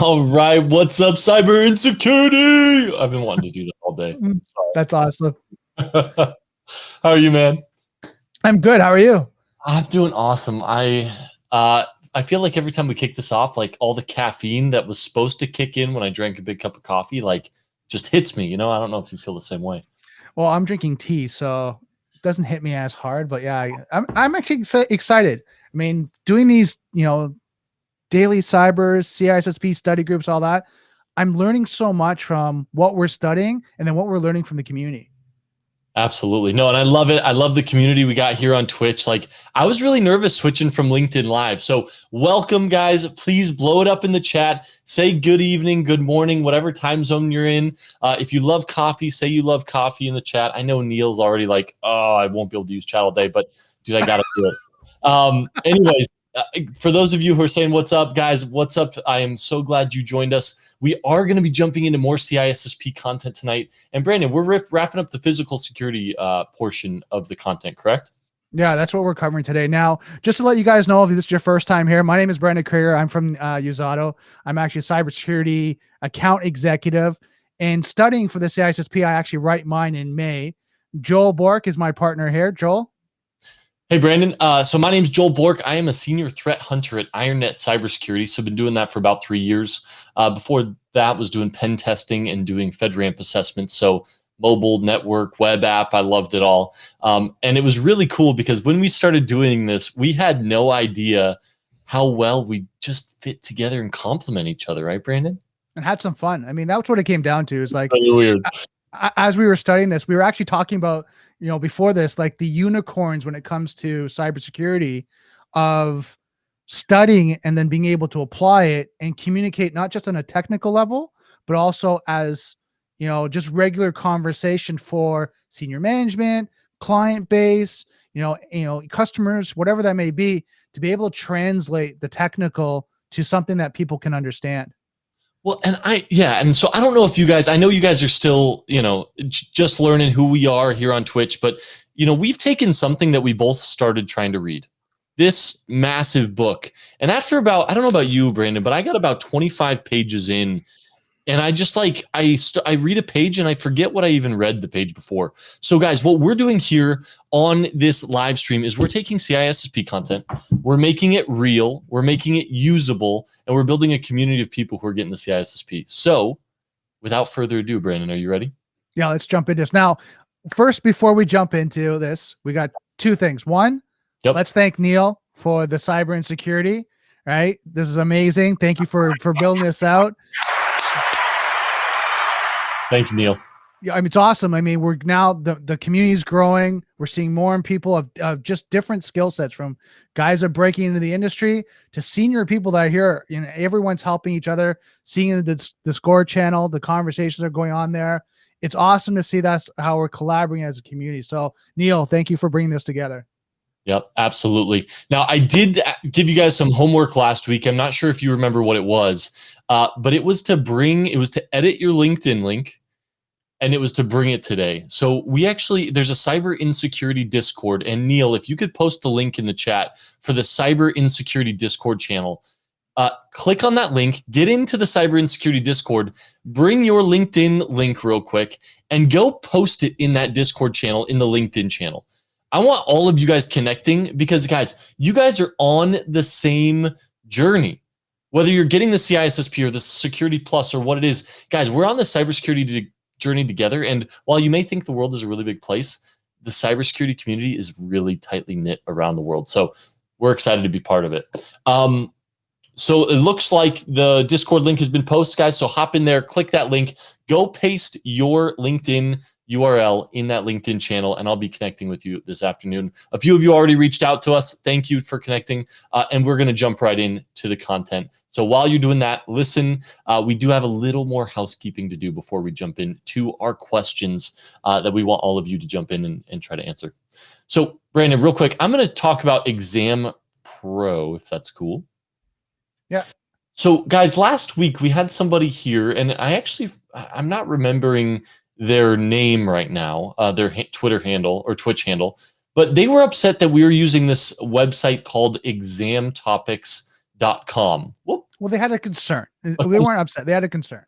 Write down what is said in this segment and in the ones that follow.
All right, what's up, cyber insecurity? I've been wanting to do that all day. Sorry. That's awesome. How are you, man? I'm good. How are you? I'm doing awesome. I feel like every time we kick this off, like all the caffeine that was supposed to kick in when I drank a big cup of coffee, like just hits me. You know, I don't know if you feel the same way. Well, I'm drinking tea, so it doesn't hit me as hard. But yeah, I'm actually excited. I mean, doing these, daily cybers, CISSP study groups, all that. I'm learning so much from what we're studying and then what we're learning from the community. Absolutely. No, and I love it. I love the community we got here on Twitch. Like, I was really nervous switching from LinkedIn Live. So welcome, guys. Please blow it up in the chat. Say good evening, good morning, whatever time zone you're in. If you love coffee, say you love coffee in the chat. I know Neil's already like, oh, I won't be able to use chat all day, but dude, I got to do it. Anyways, for those of you who are saying what's up, guys, what's up? I am so glad you joined us. We are going to be jumping into more CISSP content tonight. And Brandon, we're wrapping up the physical security portion of the content, correct? Yeah, that's what we're covering today. Now, just to let you guys know, if this is your first time here, my name is Brandon Krieger. I'm from Usado. I'm actually a cybersecurity account executive. And studying for the CISSP, I actually write mine in May. Joel Bork is my partner here. Joel? Hey, Brandon. So my name's Joel Bork. I am a senior threat hunter at IronNet Cybersecurity. So I've been doing that for about 3 years. Before that was doing pen testing and doing FedRAMP assessments. So mobile, network, web app, I loved it all. And it was really cool because when we started doing this, we had no idea how well we just fit together and complement each other. Right, Brandon? And had some fun. I mean, that's what it came down to, is like, really weird. As we were studying this, we were actually talking about, before this, like the unicorns when it comes to cybersecurity, of studying and then being able to apply it and communicate, not just on a technical level, but also as, just regular conversation for senior management, client base, customers, whatever that may be, to be able to translate the technical to something that people can understand. Well, and so I don't know if you guys, I know you guys are still, just learning who we are here on Twitch, but, we've taken something that we both started trying to read, this massive book. And after about, I don't know about you, Brandon, but I got about 25 pages in, and I just like, I read a page and I forget what I even read the page before. So guys, what we're doing here on this live stream is we're taking CISSP content, we're making it real, we're making it usable, and we're building a community of people who are getting the CISSP. So without further ado, Brandon, are you ready? Yeah, let's jump into this. Now, first, before we jump into this, we got two things. One, let's thank Neil for the cyber insecurity, right? This is amazing. Thank you for building this out. Thank you, Neil. Yeah, I mean, it's awesome. I mean, we're now, the community is growing. We're seeing more people of just different skill sets, from guys that are breaking into the industry to senior people that are here. Everyone's helping each other, seeing the Discord channel, the conversations are going on there. It's awesome to see that's how we're collaborating as a community. So Neil, thank you for bringing this together. Yep, absolutely. Now, I did give you guys some homework last week. I'm not sure if you remember what it was, but it was to edit your LinkedIn link, and it was to bring it today. So there's a cyber insecurity Discord, and Neil, if you could post the link in the chat for the cyber insecurity Discord channel, click on that link, get into the cyber insecurity Discord, bring your LinkedIn link real quick, and go post it in that Discord channel, in the LinkedIn channel. I want all of you guys connecting, because guys, you guys are on the same journey. Whether you're getting the CISSP or the Security Plus or what it is, guys, we're on the cybersecurity journey together. And while you may think the world is a really big place, the cybersecurity community is really tightly knit around the world. So we're excited to be part of it. So it looks like the Discord link has been posted, guys. So hop in there, click that link, go paste your LinkedIn URL in that LinkedIn channel, and I'll be connecting with you this afternoon. A few of you already reached out to us. Thank you for connecting. And we're going to jump right into the content. So while you're doing that, listen, we do have a little more housekeeping to do before we jump into our questions that we want all of you to jump in and try to answer. So Brandon, real quick, I'm going to talk about Exam Pro, if that's cool. Yeah. So guys, last week we had somebody here, and I'm not remembering their name right now, their Twitter handle or Twitch handle, but they were upset that we were using this website called examtopics.com. Whoop. Well, they had a concern. They weren't upset. They had a concern.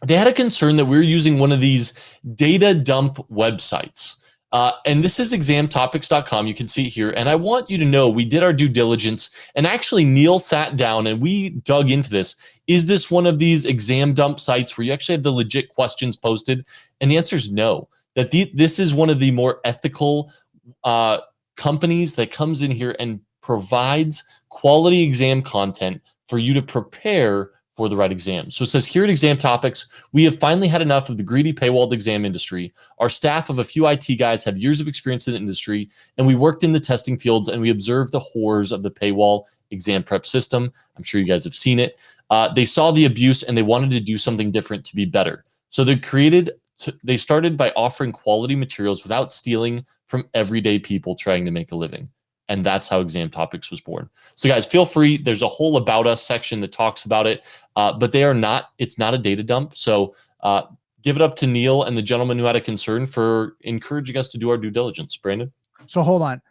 They had a concern that we were using one of these data dump websites. And this is examtopics.com. You can see it here. And I want you to know we did our due diligence. And actually, Neil sat down and we dug into this. Is this one of these exam dump sites where you actually have the legit questions posted? And the answer is no. That this is one of the more ethical companies that comes in here and provides quality exam content for you to prepare for the right exam. So it says here at Exam Topics, we have finally had enough of the greedy paywalled exam industry. Our staff of a few IT guys have years of experience in the industry, and we worked in the testing fields and we observed the horrors of the paywall exam prep system. I'm sure you guys have seen it. They saw the abuse and they wanted to do something different to be better. So they started by offering quality materials without stealing from everyday people trying to make a living. And that's how Exam Topics was born. So guys, feel free. There's a whole About Us section that talks about it, but it's not a data dump. So give it up to Neil and the gentleman who had a concern for encouraging us to do our due diligence. Brandon? So hold on.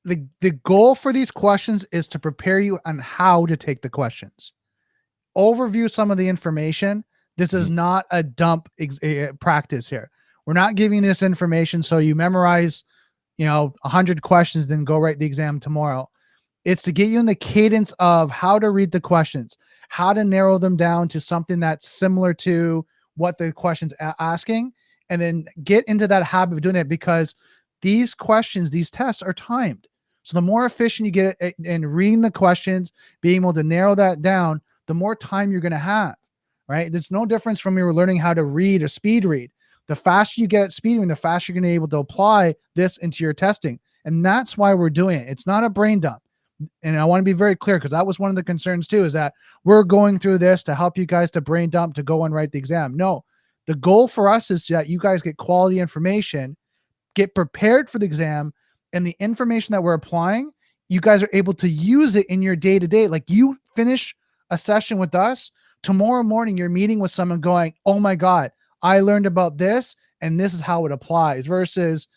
The goal for these questions is to prepare you on how to take the questions. Overview some of the information. This is not a dump practice here. We're not giving this information so you memorize 100 questions, then go write the exam tomorrow. It's to get you in the cadence of how to read the questions, how to narrow them down to something that's similar to what the question's asking, and then get into that habit of doing it, because these questions, these tests are timed. So the more efficient you get in reading the questions, being able to narrow that down, the more time you're going to have, right? There's no difference from you learning how to read or speed read. The faster you get at speed reading, the faster you're going to be able to apply this into your testing. And that's why we're doing it. It's not a brain dump. And I want to be very clear, because that was one of the concerns too, is that we're going through this to help you guys to brain dump to go and write the exam. No, the goal for us is that you guys get quality information, get prepared for the exam, and the information that we're applying, you guys are able to use it in your day-to-day. Like, you finish a session with us, tomorrow morning you're meeting with someone going, oh my God, I learned about this and this is how it applies, versus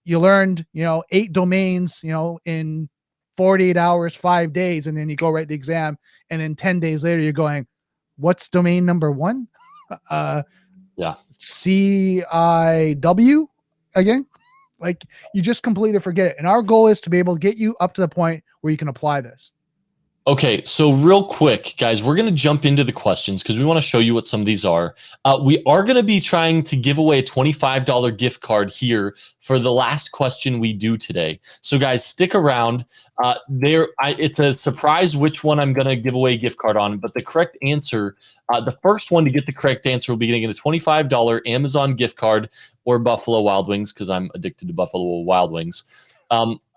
you learned, 8 domains, in 48 hours, 5 days, and then you go write the exam. And then 10 days later, you're going, what's domain number 1? Yeah. CIW again? Like, you just completely forget it. And our goal is to be able to get you up to the point where you can apply this. Okay, so real quick, guys, we're going to jump into the questions because we want to show you what some of these are. We are going to be trying to give away a $25 gift card here for the last question we do today. So guys, stick around. It's a surprise which one I'm going to give away a gift card on, but the correct answer, the first one to get the correct answer will be getting a $25 Amazon gift card or Buffalo Wild Wings, because I'm addicted to Buffalo Wild Wings.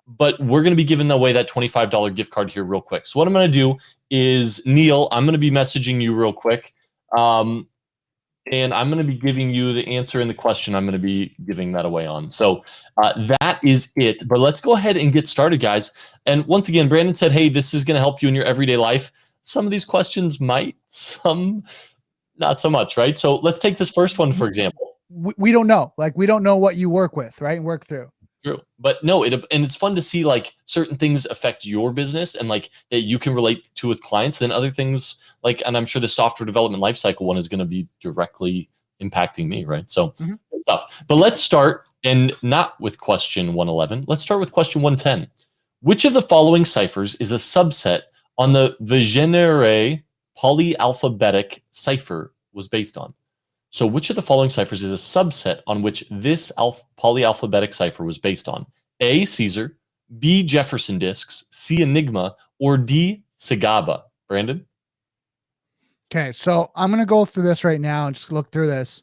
But we're going to be giving away that $25 gift card here real quick. So what I'm going to do is, Neil, I'm going to be messaging you real quick. And I'm going to be giving you the answer and the question I'm going to be giving that away on. So that is it. But let's go ahead and get started, guys. And once again, Brandon said, hey, this is going to help you in your everyday life. Some of these questions might, some not so much, right? So let's take this first one, for example. We don't know. Like, we don't know what you work with, right? And work through. True. But no, and it's fun to see like certain things affect your business and like that you can relate to with clients, and other things like, and I'm sure the software development lifecycle one is going to be directly impacting me, right? So stuff. But let's start, and not with question 111. Let's start with question 110. Which of the following ciphers is a subset on the Vigenère polyalphabetic cipher was based on? So which of the following ciphers is a subset on which this polyalphabetic cipher was based on? A, Caesar, B, Jefferson disks, C, Enigma, or D, Sagaba? Brandon? Okay, so I'm going to go through this right now and just look through this.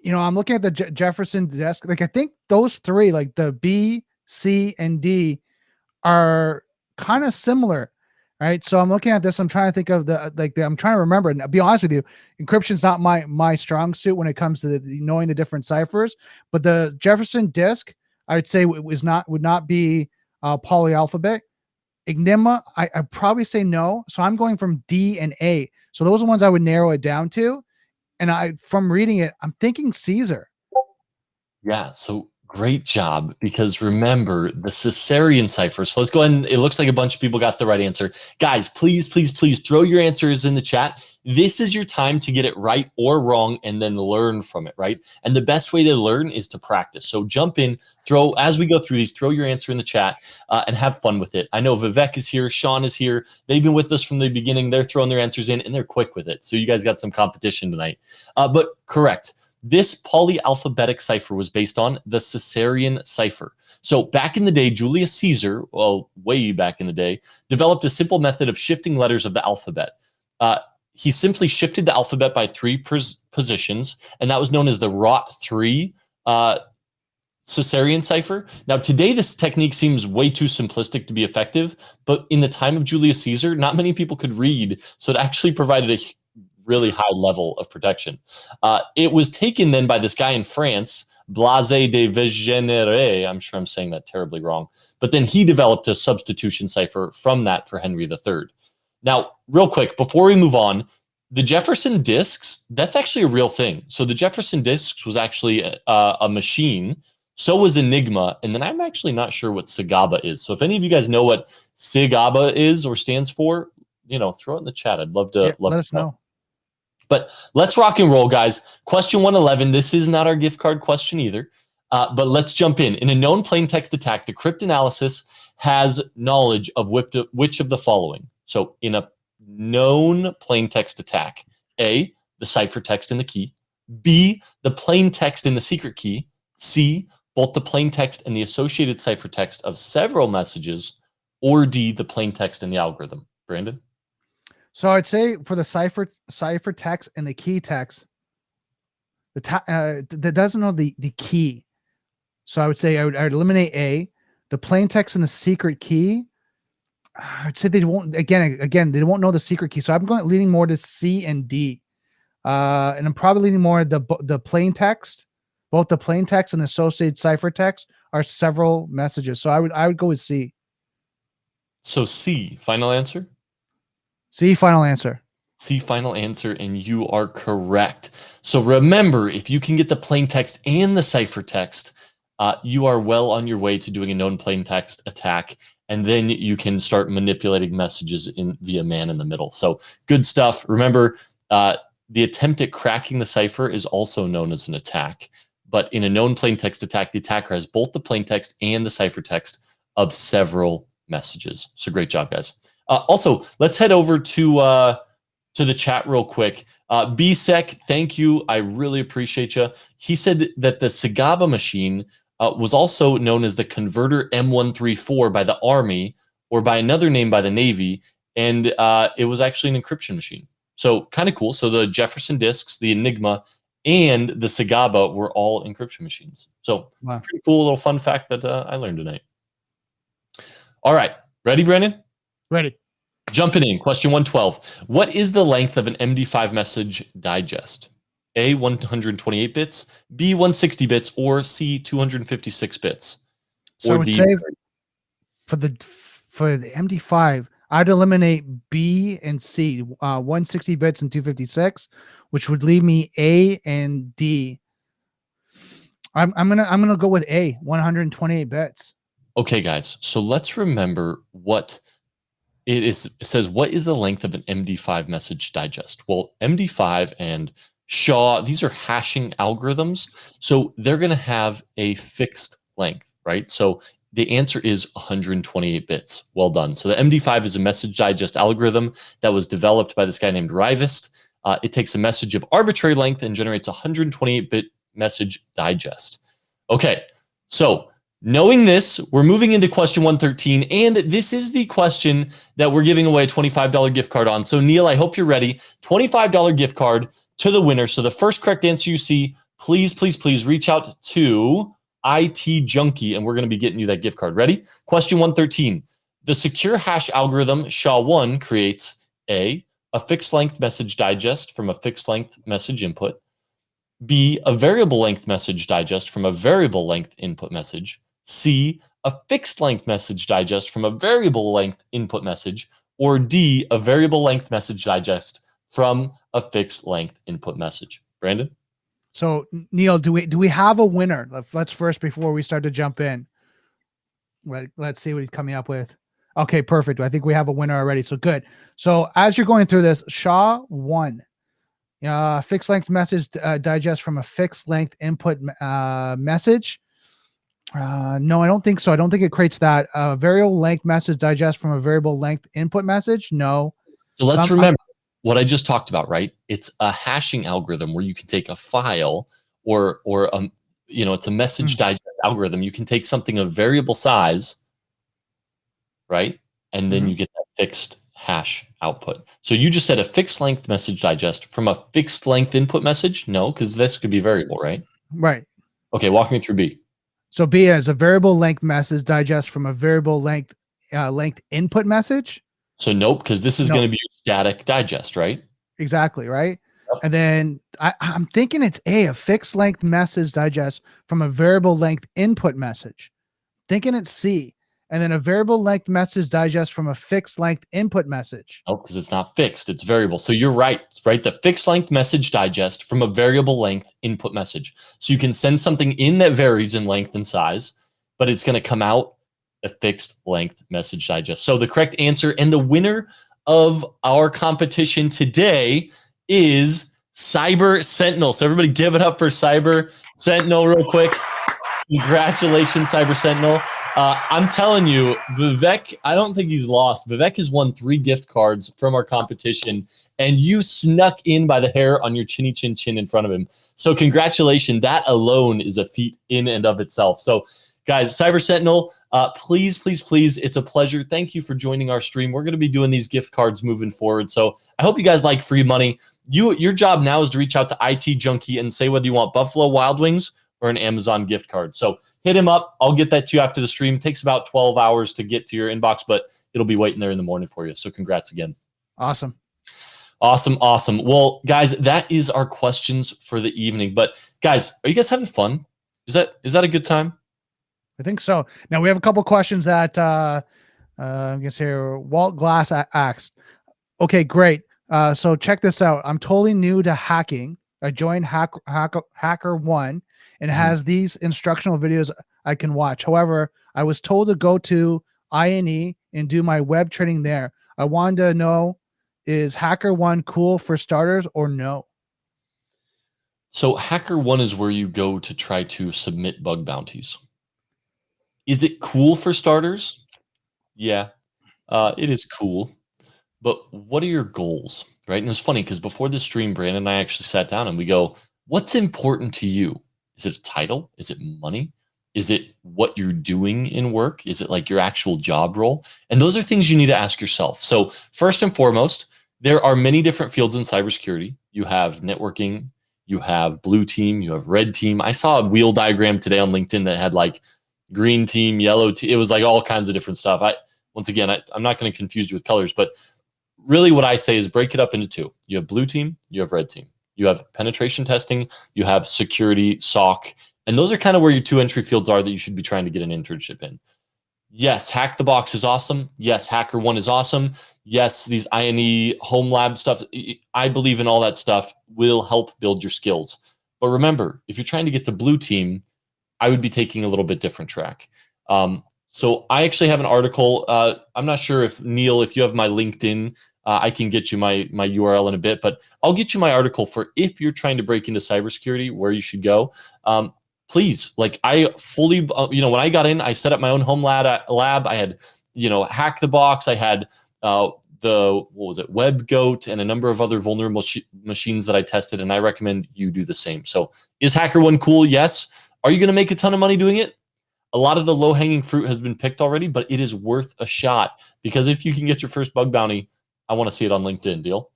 I'm looking at the Jefferson disk. Like, I think those three, like the B, C, and D, are kind of similar. Right. So I'm looking at this. I'm trying to think of I'm trying to remember. And I'll be honest with you, encryption's not my strong suit when it comes to knowing the different ciphers. But the Jefferson disk, I would say would not be polyalphabet. Enigma, I'd probably say no. So I'm going from D and A. So those are the ones I would narrow it down to. And from reading it, I'm thinking Caesar. Yeah. So Great job, because remember the Caesarean cipher. So let's go ahead and it looks like a bunch of people got the right answer. Guys, please, please, please throw your answers in the chat. This is your time to get it right or wrong and then learn from it, right? And the best way to learn is to practice. So jump in, as we go through these, throw your answer in the chat and have fun with it. I know Vivek is here, Sean is here. They've been with us from the beginning. They're throwing their answers in and they're quick with it. So you guys got some competition tonight. But correct. This polyalphabetic cipher was based on the Caesarean cipher. So back in the day, Julius Caesar, well, way back in the day, developed a simple method of shifting letters of the alphabet. He simply shifted the alphabet by 3 positions, and that was known as the Rot3 Caesarean cipher. Now, today, this technique seems way too simplistic to be effective, but in the time of Julius Caesar, not many people could read, so it actually provided a really high level of protection. It was taken then by this guy in France, Blaise de Vigenère. I'm sure I'm saying that terribly wrong, but then he developed a substitution cipher from that for Henry III. Now, real quick, before we move on, the Jefferson disks, that's actually a real thing. So the Jefferson disks was actually a machine. So was Enigma. And then I'm actually not sure what SIGABA is. So if any of you guys know what SIGABA is or stands for, throw it in the chat. I'd love to let us know. But let's rock and roll, guys. Question 111. This is not our gift card question either, but let's jump in. In a known plain text attack, the cryptanalysis has knowledge of which of the following. So in a known plain text attack, A, the ciphertext and the key, B, the plain text and the secret key, C, both the plain text and the associated ciphertext of several messages, or D, the plain text and the algorithm. Brandon? So I'd say for the cipher text and the key text, that doesn't know the key. So I would say I would eliminate A. The plain text and the secret key, I'd say they won't. Again, they won't know the secret key. So I'm leaning more to C and D, and I'm probably leaning more the plain text. Both the plain text and the associated ciphertext are several messages. So I would go with C. So C, final answer. C, final answer. C, final answer, and you are correct. So remember, if you can get the plain text and the ciphertext, you are well on your way to doing a known plain text attack, and then you can start manipulating messages via man in the middle. So good stuff. Remember, the attempt at cracking the cipher is also known as an attack, but in a known plain text attack, the attacker has both the plain text and the ciphertext of several messages. So great job, guys. Also, let's head over to the chat real quick. BSEC, thank you. I really appreciate you. He said that the SIGABA machine was also known as the Converter M134 by the Army, or by another name by the Navy, and it was actually an encryption machine. So kind of cool. So the Jefferson disks, the Enigma, and the SIGABA were all encryption machines. So wow. Pretty cool little fun fact that I learned tonight. All right. Ready, Brandon? Ready. Jumping in. Question 112. What is the length of an MD5 message digest? A, 128 bits, B, 160 bits, or C, 256 bits? So I would say for the MD5, I'd eliminate B and C, 160 bits and 256, which would leave me A and D. I'm gonna go with A, 128 bits. Okay, guys. So let's remember what it is. It says, what is the length of an MD5 message digest? Well, MD5 and SHA, these are hashing algorithms. So they're going to have a fixed length, right? So the answer is 128 bits. Well done. So the MD5 is a message digest algorithm that was developed by this guy named Rivest. It takes a message of arbitrary length and generates a 128-bit message digest. Okay, so knowing this, we're moving into question 113, and this is the question that we're giving away a $25 gift card on. So Neil, I hope you're ready. $25 gift card to the winner. So the first correct answer you see, please, please, please reach out to IT Junkie, and we're going to be getting you that gift card. Ready? Question 113. The secure hash algorithm SHA-1 creates A, a fixed length message digest from a fixed length message input, B, a variable length message digest from a variable length input message, C, a fixed length message digest from a variable length input message, or D, a variable length message digest from a fixed length input message. Brandon? So Neil, do we have a winner? Let's first, before we start to jump in, let's see what he's coming up with. Okay, perfect. I think we have a winner already. So good. So as you're going through this, Shaw won. Fixed length message digest from a fixed length input message. No, I don't think so. I don't think it creates that. Variable length message digest from a variable length input message. No. So let's remember what I just talked about, right? It's a hashing algorithm where you can take a file or it's a message digest algorithm. You can take something of variable size, right? And then you get that fixed hash output. So you just said a fixed length message digest from a fixed length input message? No, because this could be variable, right? Right. Okay, walk me through B. So B is a variable length message digest from a variable length input message. So nope, because this is going to be a static digest, right? Exactly, right? Yep. And then I'm thinking it's a fixed length message digest from a variable length input message. Thinking it's C. And then a variable length message digest from a fixed length input message. Oh, because it's not fixed, it's variable. So you're right, right? The fixed length message digest from a variable length input message. So you can send something in that varies in length and size, but it's going to come out a fixed length message digest. So the correct answer and the winner of our competition today is Cyber Sentinel. So everybody give it up for Cyber Sentinel real quick. Congratulations, Cyber Sentinel. I'm telling you, Vivek, I don't think he's lost. Vivek has won 3 gift cards from our competition, and you snuck in by the hair on your chinny chin chin in front of him. So congratulations. That alone is a feat in and of itself. So guys, Cyber Sentinel, please, please, please, it's a pleasure. Thank you for joining our stream. We're going to be doing these gift cards moving forward. So I hope you guys like free money. Your job now is to reach out to IT Junkie and say whether you want Buffalo Wild Wings or an Amazon gift card. So hit him up. I'll get that to you after the stream. It takes about 12 hours to get to your inbox, but it'll be waiting there in the morning for you. So congrats again. Awesome. Awesome. Awesome. Well, guys, that is our questions for the evening. But guys, are you guys having fun? Is that a good time? I think so. Now we have a couple questions that I guess here Walt Glass asked. Okay, great. So check this out. I'm totally new to hacking. I joined Hacker One and has these instructional videos I can watch. However, I was told to go to INE and do my web training there. I wanted to know, is Hacker One cool for starters or no? So Hacker One is where you go to try to submit bug bounties. Is it cool for starters? Yeah, it is cool. But what are your goals, right? And it's funny because before the stream, Brandon and I actually sat down and we go, what's important to you? Is it a title? Is it money? Is it what you're doing in work? Is it like your actual job role? And those are things you need to ask yourself. So first and foremost, there are many different fields in cybersecurity. You have networking, you have blue team, you have red team. I saw a wheel diagram today on LinkedIn that had like green team, yellow team. It was like all kinds of different stuff. I'm not going to confuse you with colors, but really what I say is break it up into 2. You have blue team, you have red team. You have penetration testing, you have security, SOC, and those are kind of where your 2 entry fields are that you should be trying to get an internship in. Yes, Hack the Box is awesome. Yes, Hacker One is awesome. Yes, these INE home lab stuff, I believe in all that stuff will help build your skills. But remember, if you're trying to get to blue team, I would be taking a little bit different track. So I actually have an article. I'm not sure if Neil, if you have my LinkedIn, I can get you my URL in a bit, but I'll get you my article for if you're trying to break into cybersecurity, where you should go. Please, like I fully, when I got in, I set up my own home lab. I had, Hack the Box. I had WebGoat and a number of other vulnerable machines that I tested, and I recommend you do the same. So is Hacker One cool? Yes. Are you going to make a ton of money doing it? A lot of the low-hanging fruit has been picked already, but it is worth a shot because if you can get your first bug bounty, I want to see it on LinkedIn. Deal?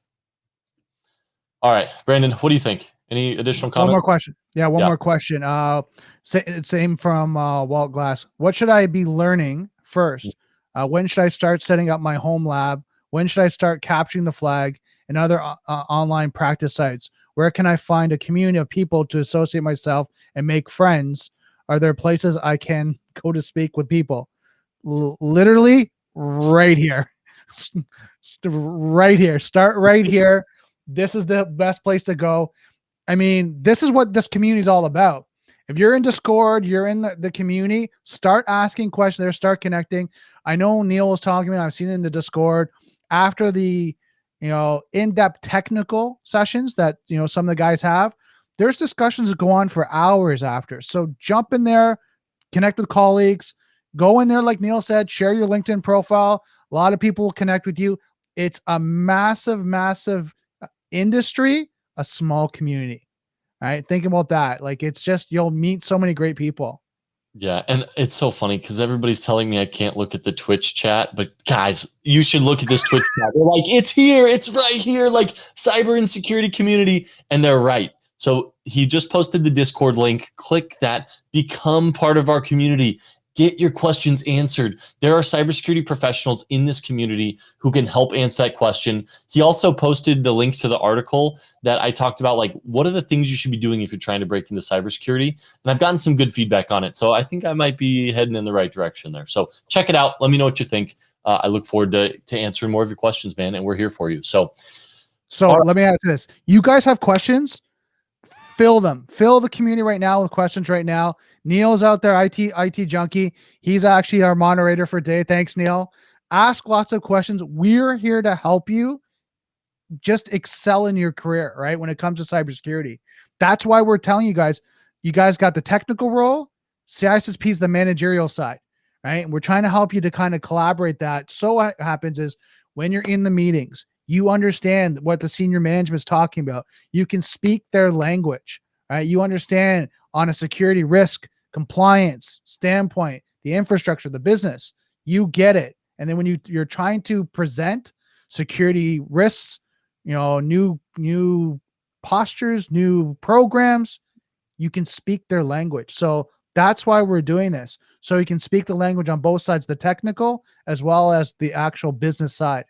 All right, Brandon, what do you think? Any additional comments? One more question. Yeah, one more question. Same from Walt Glass. What should I be learning first? When should I start setting up my home lab? When should I start capturing the flag and other online practice sites? Where can I find a community of people to associate myself and make friends? Are there places I can go to speak with people? Literally right here. Right here. Start right here. This is the best place to go. I mean, this is what this community is all about. If you're in Discord, you're in the community, start asking questions there, start connecting. I know Neil was talking about, I've seen it in the Discord after the, in-depth technical sessions that, some of the guys have, there's discussions that go on for hours after. So jump in there, connect with colleagues, go in there. Like Neil said, share your LinkedIn profile. A lot of people will connect with you. It's a massive, massive industry, a small community. Right? Think about that. Like, it's just, you'll meet so many great people. Yeah, and it's so funny because everybody's telling me I can't look at the Twitch chat, but guys, you should look at this Twitch chat. They're like, it's here, it's right here, like cyber and security community, and they're right. So he just posted the Discord link. Click that, become part of our community. Get your questions answered. There are cybersecurity professionals in this community who can help answer that question. He also posted the link to the article that I talked about, like, what are the things you should be doing if you're trying to break into cybersecurity? And I've gotten some good feedback on it. So I think I might be heading in the right direction there. So check it out. Let me know what you think. I look forward to answering more of your questions, man. And we're here for you. So let me ask this. You guys have questions? Fill them. Fill the community right now with questions right now. Neil's out there, IT junkie. He's actually our moderator for today. Thanks, Neil. Ask lots of questions. We're here to help you just excel in your career, right? When it comes to cybersecurity. That's why we're telling you guys got the technical role. CISSP is the managerial side, right? And we're trying to help you to kind of collaborate that. So what happens is when you're in the meetings, you understand what the senior management is talking about. You can speak their language, right? You understand on a security risk compliance standpoint, the infrastructure, the business, you get it. And then when you're trying to present security risks, new postures, new programs, you can speak their language. So that's why we're doing this. So you can speak the language on both sides, the technical as well as the actual business side.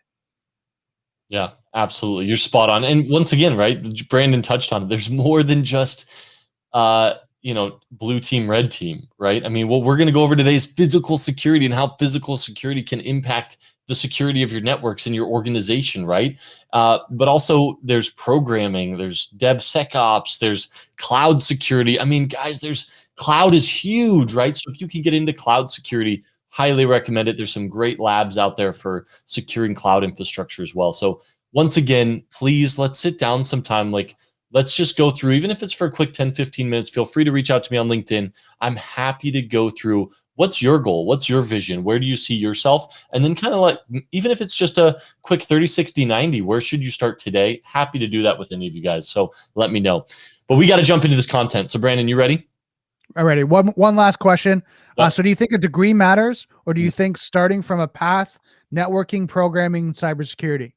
Yeah, absolutely. You're spot on. And once again, right, Brandon touched on it. There's more than just, blue team, red team, right? I mean, what we're going to go over today is physical security and how physical security can impact the security of your networks and your organization, right? But also there's programming, there's DevSecOps, there's cloud security. I mean, guys, cloud is huge, right? So if you can get into cloud security, highly recommend it. There's some great labs out there for securing cloud infrastructure as well. So once again, please, let's sit down sometime. Like, let's just go through, even if it's for a quick 10, 15 minutes, feel free to reach out to me on LinkedIn. I'm happy to go through what's your goal? What's your vision? Where do you see yourself? And then kind of like, even if it's just a quick 30, 60, 90, where should you start today? Happy to do that with any of you guys. So let me know. But we got to jump into this content. So Brandon, you ready? Alrighty. One last question. Yep. So do you think a degree matters, or do you think starting from a path, networking, programming, cybersecurity?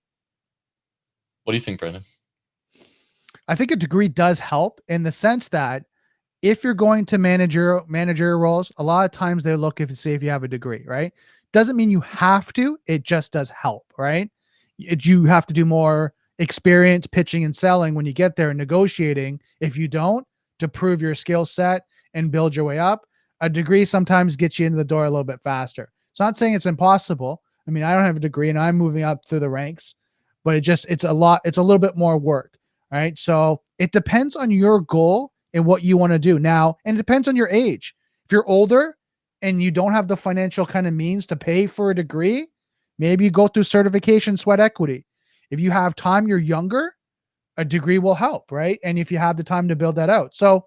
What do you think, Brandon? I think a degree does help in the sense that if you're going to manager roles, a lot of times they look if you have a degree, right? Doesn't mean you have to, it just does help, right? You have to do more experience pitching and selling when you get there and negotiating. If you don't, to prove your skill set and build your way up, a degree sometimes gets you into the door a little bit faster. It's not saying it's impossible. I mean, I don't have a degree and I'm moving up through the ranks, but it's a little bit more work, right? So it depends on your goal and what you want to do now. And it depends on your age. If you're older and you don't have the financial kind of means to pay for a degree, maybe you go through certification, sweat equity. If you have time, you're younger, a degree will help, right? And if you have the time to build that out. So,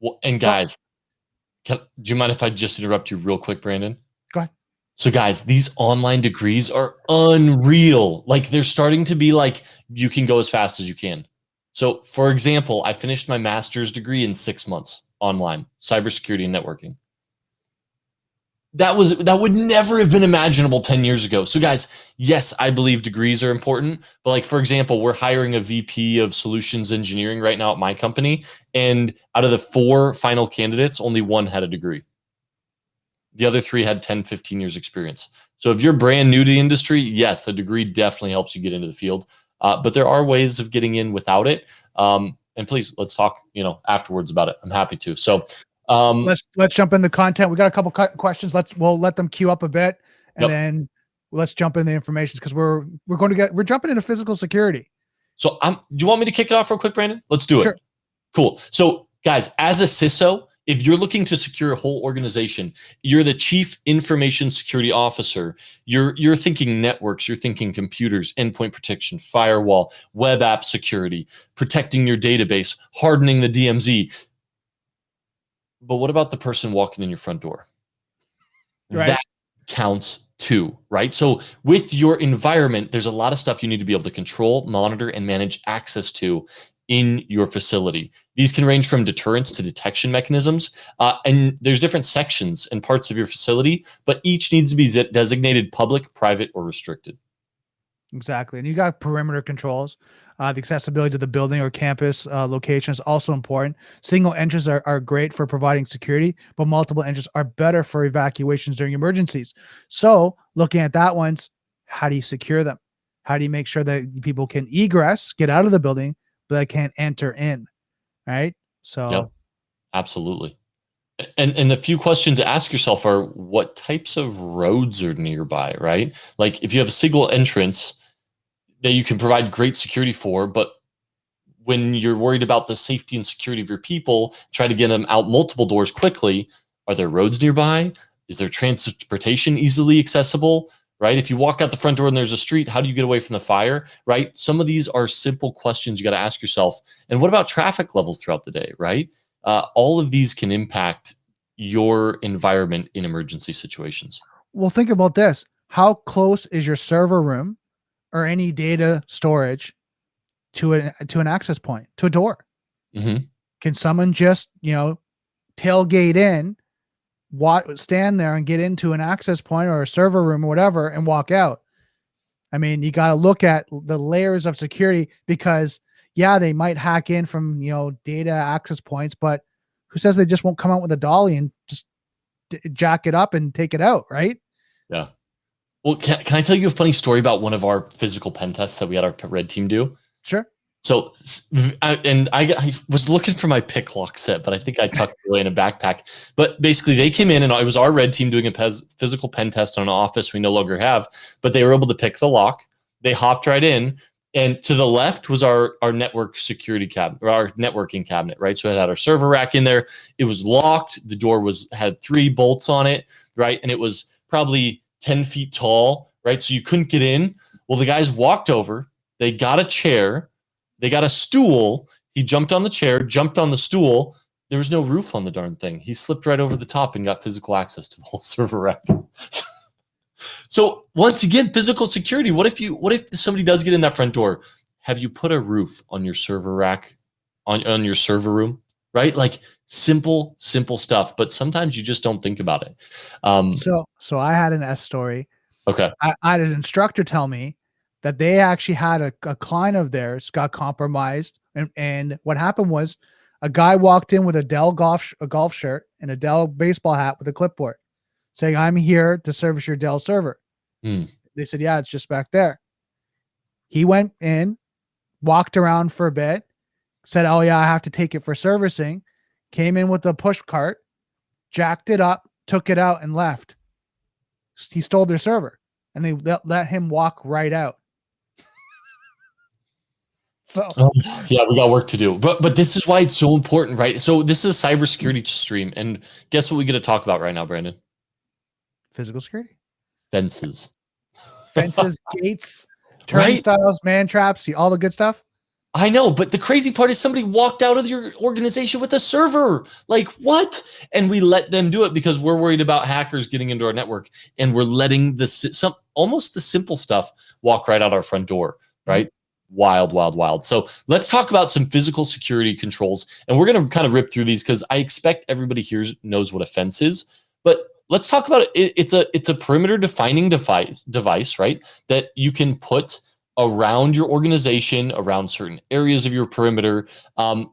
well, and guys, do you mind if I just interrupt you real quick, Brandon? Go ahead. So guys, these online degrees are unreal. Like, they're starting to be like, you can go as fast as you can. So for example, I finished my master's degree in 6 months online, cybersecurity and networking. That would never have been imaginable 10 years ago. So guys, yes, I believe degrees are important, but like, for example, we're hiring a VP of solutions engineering right now at my company. And out of the 4 final candidates, only 1 had a degree. The other 3 had 10, 15 years experience. So if you're brand new to the industry, yes, a degree definitely helps you get into the field. But there are ways of getting in without it. And please, let's talk, afterwards about it. I'm happy to. So let's jump into content. We got a couple questions. We'll let them queue up a bit, and then let's jump into the information because we're jumping into physical security. So do you want me to kick it off real quick, Brandon? Let's do it. Cool. So, guys, as a CISO, if you're looking to secure a whole organization, you're the chief information security officer. You're thinking networks, you're thinking computers, endpoint protection, firewall, web app security, protecting your database, hardening the DMZ. But what about the person walking in your front door? Right. That counts too, right? So with your environment, there's a lot of stuff you need to be able to control, monitor, and manage access to in your facility. These can range from deterrence to detection mechanisms. And there's different sections and parts of your facility, but each needs to be designated public, private, or restricted. Exactly. And you got perimeter controls. The accessibility to the building or campus location is also important. Single entries are great for providing security, but multiple entries are better for evacuations during emergencies. So looking at that one's, how do you secure them? How do you make sure that people can egress, get out of the building, but they can't enter in? Right. Yep, So absolutely. And the few questions to ask yourself are, what types of roads are nearby, right? Like if you have a single entrance that you can provide great security for, but when you're worried about the safety and security of your people, try to get them out multiple doors quickly. Are there roads nearby? Is there transportation easily accessible? Right? If you walk out the front door and there's a street, how do you get away from the fire? Right? Some of these are simple questions you got to ask yourself. And what about traffic levels throughout the day? Right? All of these can impact your environment in emergency situations. well, think about this. How close is your server room or any data storage to an access point, to a door? Mm-hmm. Can someone just, tailgate in, stand there and get into an access point or a server room or whatever and walk out? I mean, you got to look at the layers of security because, yeah, they might hack in from, data access points, but who says they just won't come out with a dolly and just jack it up and take it out, right? Yeah. Well, can I tell you a funny story about one of our physical pen tests that we had our red team do? Sure. So, I was looking for my pick lock set, but I think I tucked it away in a backpack. But basically, they came in and it was our red team doing a physical pen test on an office we no longer have. But they were able to pick the lock. They hopped right in, and to the left was our network security cabinet, or our networking cabinet, right? So it had our server rack in there. It was locked. The door had 3 bolts on it, right? And it was probably 10 feet tall, right? So you couldn't get in. Well, the guys walked over. They got a chair. They got a stool. He jumped on the chair, jumped on the stool. There was no roof on the darn thing. He slipped right over the top and got physical access to the whole server rack. So once again, physical security. What if somebody does get in that front door? Have you put a roof on your server rack, on your server room? Right? Like simple stuff, but sometimes you just don't think about it. So I had an S story. Okay. I had an instructor tell me that they actually had a client of theirs got compromised. And what happened was a guy walked in with a Dell golf shirt and a Dell baseball hat with a clipboard saying, "I'm here to service your Dell server." They said, "Yeah, it's just back there." He went in, walked around for a bit, said, "Oh yeah, I have to take it for servicing." Came in with a push cart, jacked it up, took it out and left. He stole their server and they let him walk right out. So yeah, we got work to do, but this is why it's so important, right? So this is a cybersecurity stream, and guess what we get to talk about right now, Brandon? physical security, Fences, gates, right? turnstiles, man traps, all the good stuff. I know, but the crazy part is somebody walked out of your organization with a server. Like what? And we let them do it because we're worried about hackers getting into our network, and we're letting almost the simple stuff walk right out our front door, right? Mm-hmm. Wild. So let's talk about some physical security controls, and we're going to kind of rip through these because I expect everybody here knows what a fence is. But let's talk about it. It's a perimeter defining device, right? That you can put around your organization, around certain areas of your perimeter.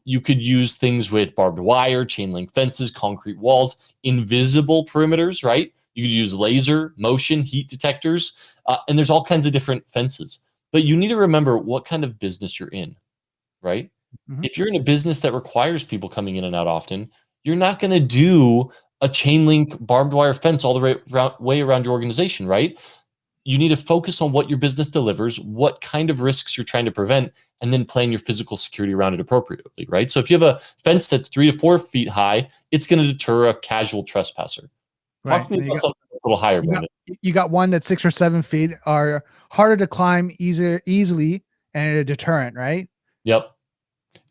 You could use things with barbed wire, chain link fences, concrete walls, invisible perimeters, right? You could use laser, motion, heat detectors, and there's all kinds of different fences. But you need to remember what kind of business you're in, right? Mm-hmm. If you're in a business that requires people coming in and out often, you're not going to do a chain link barbed wire fence all the way around your organization, right? you need to focus on what your business delivers, what kind of risks you're trying to prevent, and then plan your physical security around it appropriately, right? So if you have a fence that's 3 to 4 feet high, it's going to deter a casual trespasser. Talk Right. to me about something a little higher, Brandon. You got one that's 6 or 7 feet, are harder to climb easily, and a deterrent, right? Yep.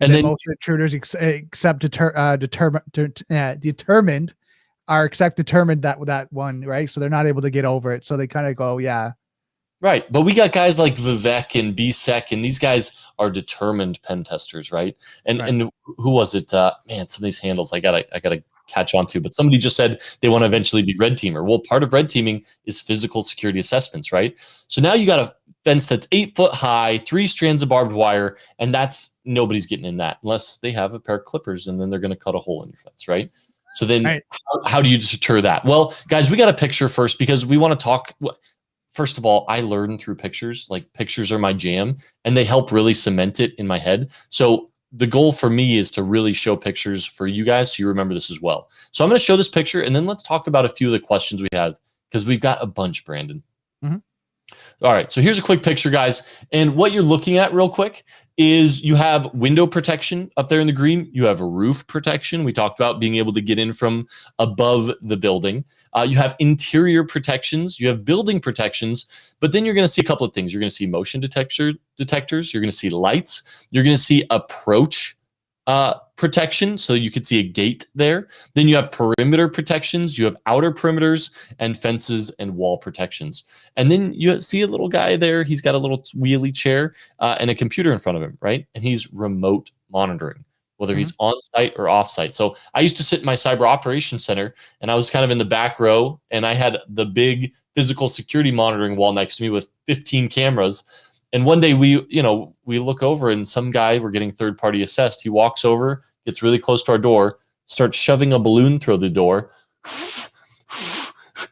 And then most intruders determined that one, right? So they're not able to get over it. So they kind of go, yeah. Right. But we got guys like Vivek and BSEC, and these guys are determined pen testers, right? And who was it? Man, some of these handles I gotta catch on to, but somebody just said they want to eventually be red teamer. Well, part of red teaming is physical security assessments, right? So now you got a fence that's 8 foot high, 3 strands of barbed wire, and that's nobody's getting in that unless they have a pair of clippers, and then they're going to cut a hole in your fence, right? So then how do you deter that? Well, guys, we got a picture first because we want to talk. First of all, I learn through pictures. Like, pictures are my jam, and they help really cement it in my head. So the goal for me is to really show pictures for you guys so you remember this as well. So I'm going to show this picture, and then let's talk about a few of the questions we had because we've got a bunch, Brandon. Mm-hmm. All right, so here's a quick picture, guys. And what you're looking at real quick is you have window protection up there in the green. You have roof protection. We talked about being able to get in from above the building. You have interior protections. You have building protections. But then you're going to see a couple of things. You're going to see motion detectors. You're going to see lights. You're going to see approach protection, so you could see a gate there. Then you have perimeter protections, you have outer perimeters, and fences and wall protections. And then you see a little guy there. He's got a little wheelie chair and a computer in front of him, right? And he's remote monitoring, whether he's on site or off site. So I used to sit in my cyber operations center, and I was kind of in the back row, and I had the big physical security monitoring wall next to me with 15 cameras. And one day we look over, and some guy, we're getting third-party assessed. He walks over, gets really close to our door, starts shoving a balloon through the door.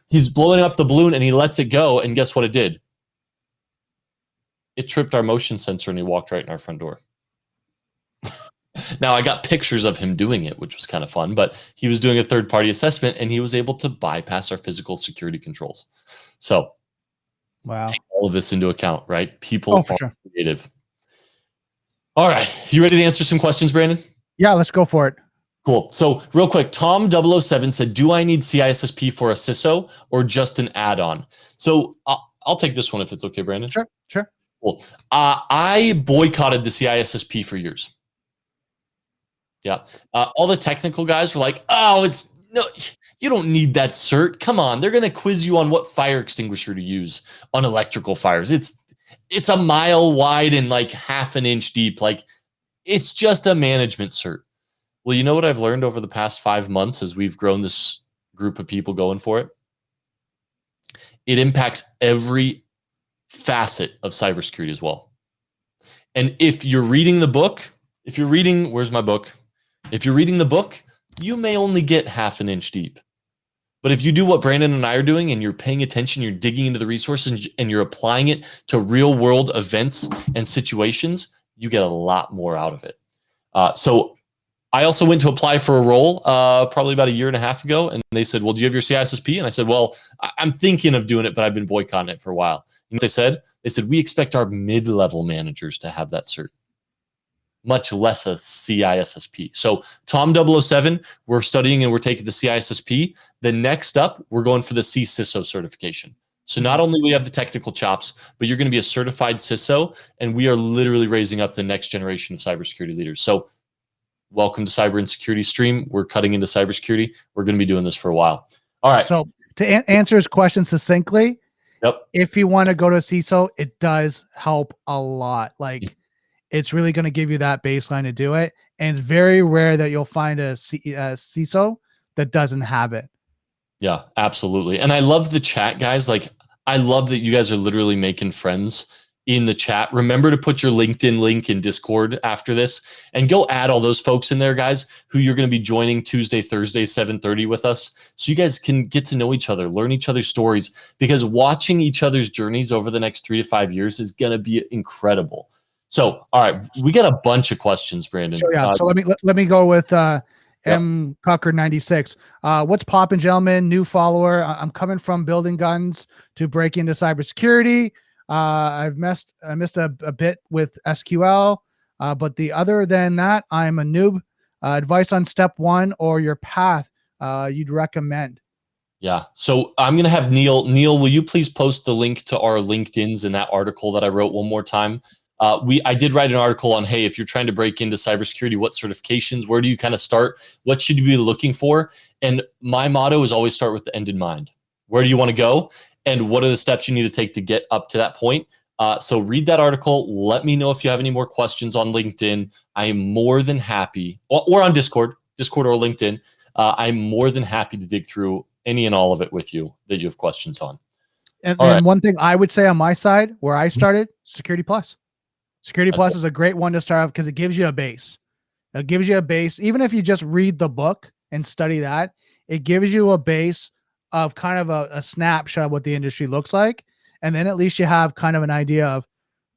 He's blowing up the balloon, and he lets it go. And guess what it did? It tripped our motion sensor, and he walked right in our front door. Now, I got pictures of him doing it, which was kind of fun, but he was doing a third-party assessment, and he was able to bypass our physical security controls. So, wow. Take all of this into account, right? People are creative. All right. You ready to answer some questions, Brandon? Yeah, let's go for it. Cool. So real quick, Tom007 said, do I need CISSP for a CISO or just an add-on? So I'll take this one if it's okay, Brandon. Sure. Cool. I boycotted the CISSP for years. Yeah. All the technical guys were like, you don't need that cert. Come on. They're going to quiz you on what fire extinguisher to use on electrical fires. It's a mile wide and like half an inch deep. Like, it's just a management cert. Well, you know what I've learned over the past 5 months as we've grown this group of people going for it? It impacts every facet of cybersecurity as well. And if you're reading the book, where's my book? If you're reading the book, you may only get half an inch deep. But if you do what Brandon and I are doing, and you're paying attention, you're digging into the resources, and you're applying it to real world events and situations, you get a lot more out of it. So I also went to apply for a role probably about 1.5 years ago, and they said, well, do you have your CISSP? And I said, well, I'm thinking of doing it, but I've been boycotting it for a while. You know what they said? They said, we expect our mid-level managers to have that cert, much less a CISSP. So Tom007, we're studying and we're taking the CISSP. The next up, we're going for the CISSO certification. So not only we have the technical chops, but you're going to be a certified CISSO, and we are literally raising up the next generation of cybersecurity leaders. So welcome to Cyber and Security Stream. We're cutting into cybersecurity. We're going to be doing this for a while. All right. So to answer his question succinctly, if you want to go to CISO, it does help a lot. Like, it's really going to give you that baseline to do it. And it's very rare that you'll find a CISO that doesn't have it. Yeah, absolutely. And I love the chat, guys. Like, I love that you guys are literally making friends in the chat. Remember to put your LinkedIn link in Discord after this, and go add all those folks in there, guys, who you're going to be joining Tuesday, Thursday, 7:30 with us. So you guys can get to know each other, learn each other's stories, because watching each other's journeys over the next 3 to 5 years is going to be incredible. So, all right, we got a bunch of questions, Brandon. So let me go with Yep. M Cucker 96. What's poppin', gentlemen? New follower. I'm coming from building guns to break into cybersecurity. I missed a bit with SQL, but other than that, I'm a noob. Advice on step one or your path you'd recommend. Yeah. So I'm going to have Neil. Neil, will you please post the link to our LinkedIn's in that article that I wrote one more time? I did write an article on, hey, if you're trying to break into cybersecurity, what certifications, where do you kind of start? What should you be looking for? And my motto is always start with the end in mind. Where do you want to go? And what are the steps you need to take to get up to that point? So read that article. Let me know if you have any more questions on LinkedIn. I am more than happy, or on Discord or LinkedIn. I'm more than happy to dig through any and all of it with you that you have questions on. And All then right. one thing I would say on my side, where I started, Security Plus. Security Plus is a great one to start off because it gives you a base. It gives you a base. Even if you just read the book and study that, it gives you a base of kind of a snapshot of what the industry looks like. And then at least you have kind of an idea of,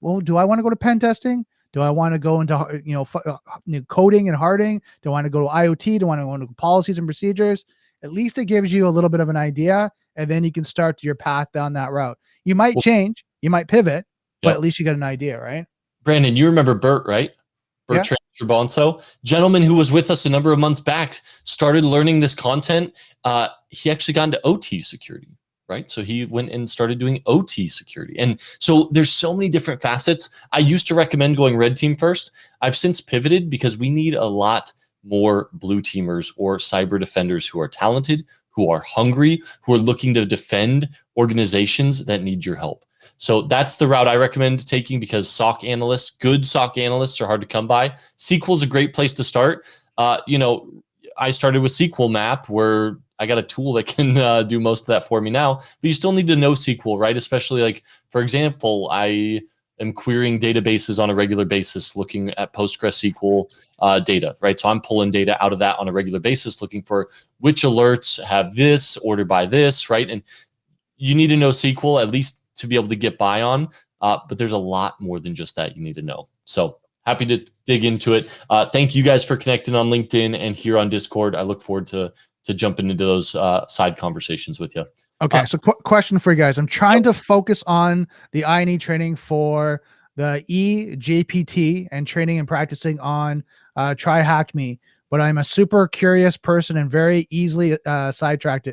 well, do I want to go to pen testing? Do I want to go into coding and hardening? Do I want to go to IoT? Do I want to go into policies and procedures? At least it gives you a little bit of an idea, and then you can start your path down that route. You might change, you might pivot, but at least you get an idea, right? Brandon, you remember Bert, right? Yeah. Bertrand Trabonso, gentleman who was with us a number of months back, started learning this content. He actually got into OT security, right? So he went and started doing OT security. And so there's so many different facets. I used to recommend going red team first. I've since pivoted because we need a lot more blue teamers or cyber defenders who are talented, who are hungry, who are looking to defend organizations that need your help. So that's the route I recommend taking because good SOC analysts are hard to come by. SQL is a great place to start. I started with SQL Map where I got a tool that can do most of that for me now, but you still need to know SQL, right? Especially like, for example, I am querying databases on a regular basis, looking at PostgreSQL data, right? So I'm pulling data out of that on a regular basis, looking for which alerts have this, order by this, right? And you need to know SQL at least to be able to get by on, but there's a lot more than just that you need to know. So happy to dig into it. Thank you guys for connecting on LinkedIn and here on Discord. I look forward to jumping into those side conversations with you. Okay, so question for you guys. I'm trying to focus on the I&E training for the EJPT and training and practicing on Try Hack Me, but I'm a super curious person and very easily sidetracked.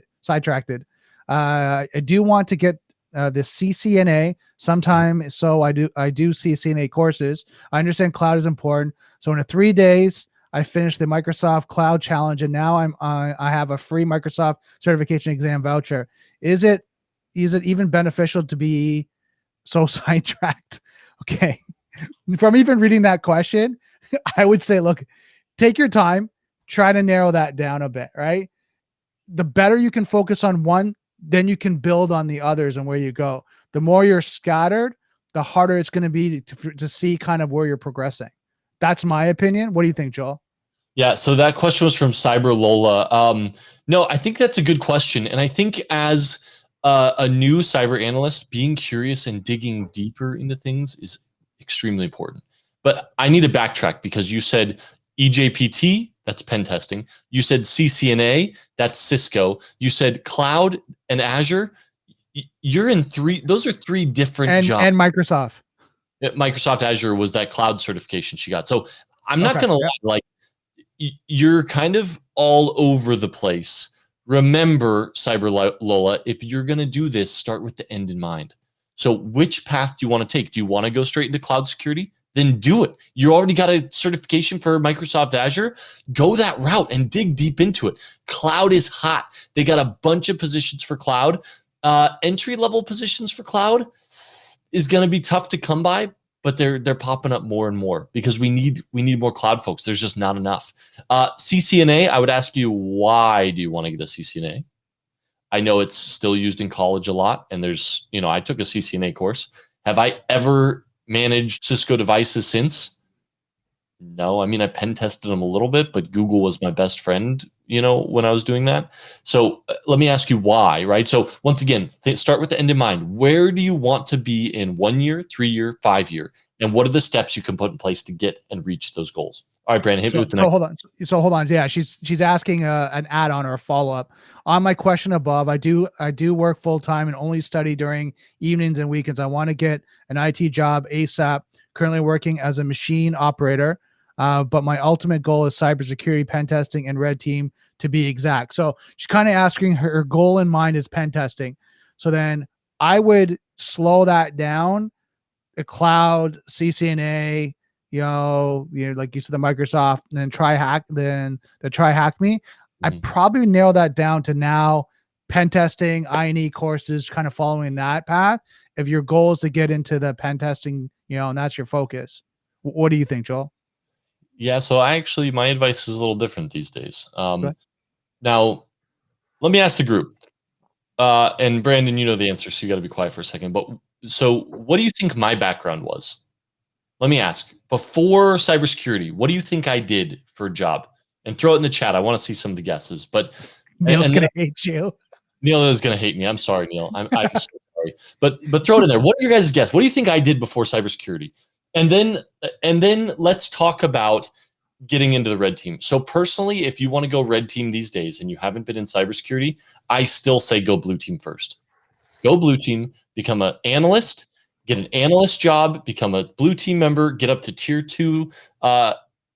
I do want to get the CCNA sometime, so I do CCNA courses. I understand cloud is important. So in 3 days, I finished the Microsoft Cloud Challenge, and now I have a free Microsoft certification exam voucher. Is it even beneficial to be so sidetracked? Okay, from even reading that question, I would say, look, take your time, try to narrow that down a bit. Right, the better you can focus on one, then you can build on the others and where you go. The more you're scattered, the harder it's going to be to see kind of where you're progressing. That's my opinion. What do you think, Joel? Yeah, so that question was from Cyber Lola. No, I think that's a good question. And I think as a new cyber analyst, being curious and digging deeper into things is extremely important. But I need to backtrack because you said EJPT, that's pen testing. You said CCNA, that's Cisco. You said cloud and Azure. You're in those are three different jobs. And Microsoft. Microsoft Azure was that cloud certification she got. So I'm not going to lie, like you're kind of all over the place. Remember, Cyber Lola, if you're going to do this, start with the end in mind. So which path do you want to take? Do you want to go straight into cloud security? Then do it. You already got a certification for Microsoft Azure. Go that route and dig deep into it. Cloud is hot. They got a bunch of positions for cloud. Entry-level positions for cloud is going to be tough to come by, but they're popping up more and more because we need more cloud folks. There's just not enough. CCNA, I would ask you, why do you want to get a CCNA? I know it's still used in college a lot, and there's, I took a CCNA course. Have I ever managed Cisco devices since? No, I mean, I pen tested them a little bit, but Google was my best friend, when I was doing that. So let me ask you why, right? So once again, start with the end in mind. Where do you want to be in 1 year, 3 year, 5 year? And what are the steps you can put in place to get and reach those goals? All right, Brandon, hit me with the next. Hold on. So hold on. Yeah, she's asking an add-on or a follow-up on my question above. I do work full-time and only study during evenings and weekends. I want to get an IT job ASAP. Currently working as a machine operator, but my ultimate goal is cybersecurity, pen testing, and red team to be exact. So she's kind of asking her goal in mind is pen testing. So then I would slow that down. A cloud, CCNA, like you said, the Microsoft, and then try hack me. I probably narrow that down to now pen testing, I&E courses, kind of following that path. If your goal is to get into the pen testing, and that's your focus. What do you think, Joel? Yeah, so my advice is a little different these days. Okay. Now, let me ask the group. And Brandon, you know the answer, so you got to be quiet for a second. But so, what do you think my background was? Let me ask. Before cybersecurity, what do you think I did for a job? And throw it in the chat. I want to see some of the guesses. But Neil's gonna hate you. Neil is gonna hate me. I'm sorry, Neil. I'm so sorry. But throw it in there. What are your guys' guess? What do you think I did before cybersecurity? And then let's talk about getting into the red team. So personally, if you want to go red team these days and you haven't been in cybersecurity, I still say go blue team first. Go blue team, become an analyst, get an analyst job, become a blue team member, get up to tier 2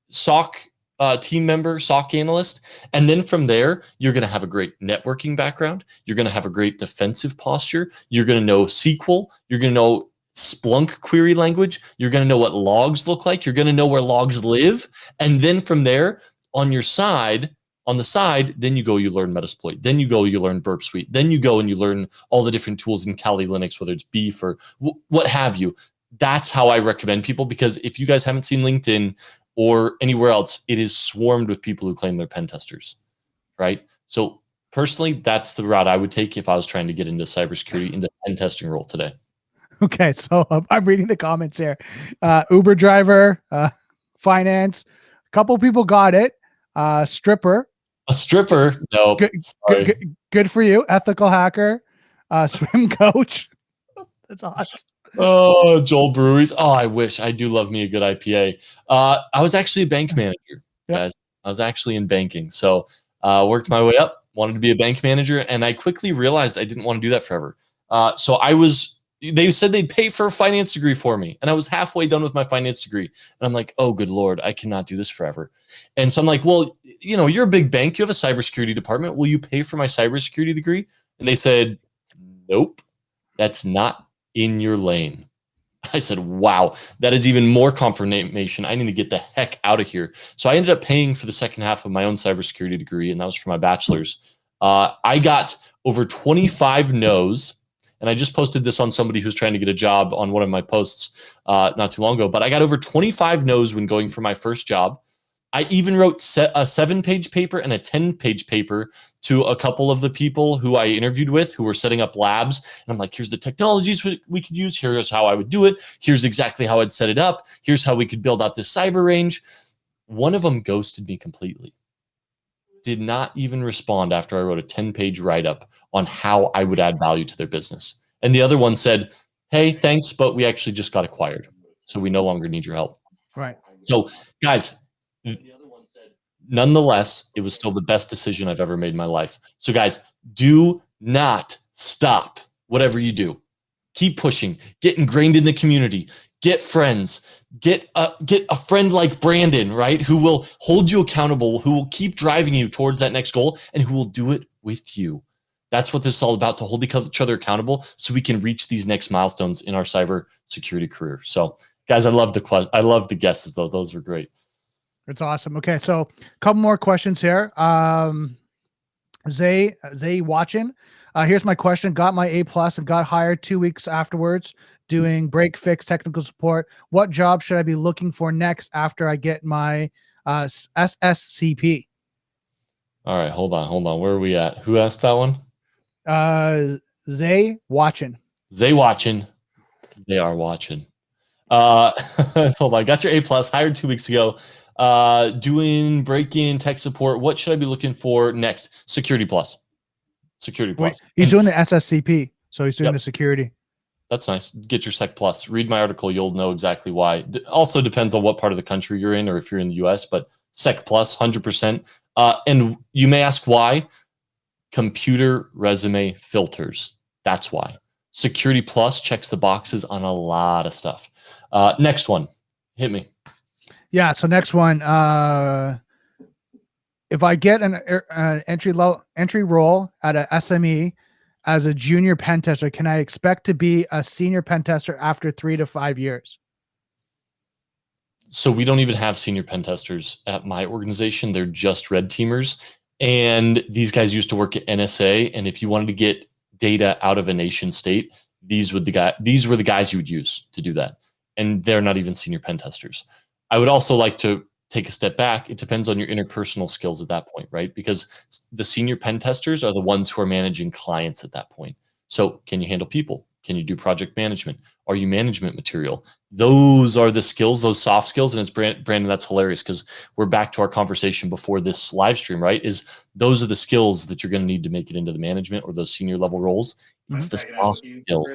SOC team member, SOC analyst. And then from there, you're going to have a great networking background. You're going to have a great defensive posture. You're going to know SQL. You're going to know Splunk query language. You're going to know what logs look like. You're going to know where logs live. And then from there, on the side, then you go, you learn Metasploit. Then you go, you learn Burp Suite. Then you go and you learn all the different tools in Kali Linux, whether it's Beef or what have you. That's how I recommend people, because if you guys haven't seen LinkedIn or anywhere else, it is swarmed with people who claim they're pen testers, right? So personally, that's the route I would take if I was trying to get into cybersecurity, into pen testing role today. Okay, so I'm reading the comments here. Uber driver, finance, a couple people got it. Stripper. A stripper? No. Good for you. Ethical hacker. Swim coach. That's awesome. Oh, Joel Breweries. Oh, I wish. I do love me a good IPA. I was actually a bank manager, guys. I was actually in banking. So worked my way up, wanted to be a bank manager, and I quickly realized I didn't want to do that forever. They said they'd pay for a finance degree for me, and I was halfway done with my finance degree. And I'm like, oh, good Lord, I cannot do this forever. And so I'm like, well, you're a big bank. You have a cybersecurity department. Will you pay for my cybersecurity degree? And they said, nope, that's not in your lane. I said, wow, that is even more confirmation. I need to get the heck out of here. So I ended up paying for the second half of my own cybersecurity degree, and that was for my bachelor's. I got over 25 no's. And I just posted this on somebody who's trying to get a job on one of my posts not too long ago. But I got over 25 no's when going for my first job. I even wrote a 7-page paper and a 10-page paper to a couple of the people who I interviewed with who were setting up labs. And I'm like, here's the technologies we could use. Here's how I would do it. Here's exactly how I'd set it up. Here's how we could build out this cyber range. One of them ghosted me completely. Did not even respond after I wrote a 10-page write-up on how I would add value to their business. And the other one said, hey, thanks, but we actually just got acquired, so we no longer need your help. Right. So, guys, nonetheless, it was still the best decision I've ever made in my life. So, guys, do not stop whatever you do. Keep pushing. Get ingrained in the community. Get friends. Get a friend like Brandon, right? Who will hold you accountable, who will keep driving you towards that next goal, and who will do it with you. That's what this is all about, to hold each other accountable so we can reach these next milestones in our cyber security career. So, guys, I love the guesses, though. Those were great. It's awesome. Okay, so a couple more questions here. Zay watching. Here's my question. Got my A+ and got hired 2 weeks afterwards doing break fix technical support. What job should I be looking for next after I get my CISSP? All right, hold on. Where are we at? Who asked that one? Zay watching. They are watching. Hold on. Got your A+, hired 2 weeks ago. Doing break-in tech support. What should I be looking for next? Security plus. He's doing the SSCP, so he's doing the security. That's nice. Get your Sec Plus. Read my article. You'll know exactly why. Also depends on what part of the country you're in or if you're in the US, but Sec Plus, 100%. And you may ask why. Computer resume filters. That's why. Security Plus checks the boxes on a lot of stuff. Next one. Hit me. Yeah. So next one. If I get an entry role at a SME as a junior pen tester, can I expect to be a senior pen tester after 3 to 5 years? So we don't even have senior pen testers at my organization. They're just red teamers. And these guys used to work at NSA. And if you wanted to get data out of a nation state, these were the guys you would use to do that. And they're not even senior pen testers. I would also like to take a step back. It depends on your interpersonal skills at that point, right? Because the senior pen testers are the ones who are managing clients at that point. So can you handle people? Can you do project management? Are you management material? Those are the skills, those soft skills. And it's Brandon, that's hilarious because we're back to our conversation before this live stream, right? Is those are the skills that you're going to need to make it into the management or those senior level roles. It's the soft skills.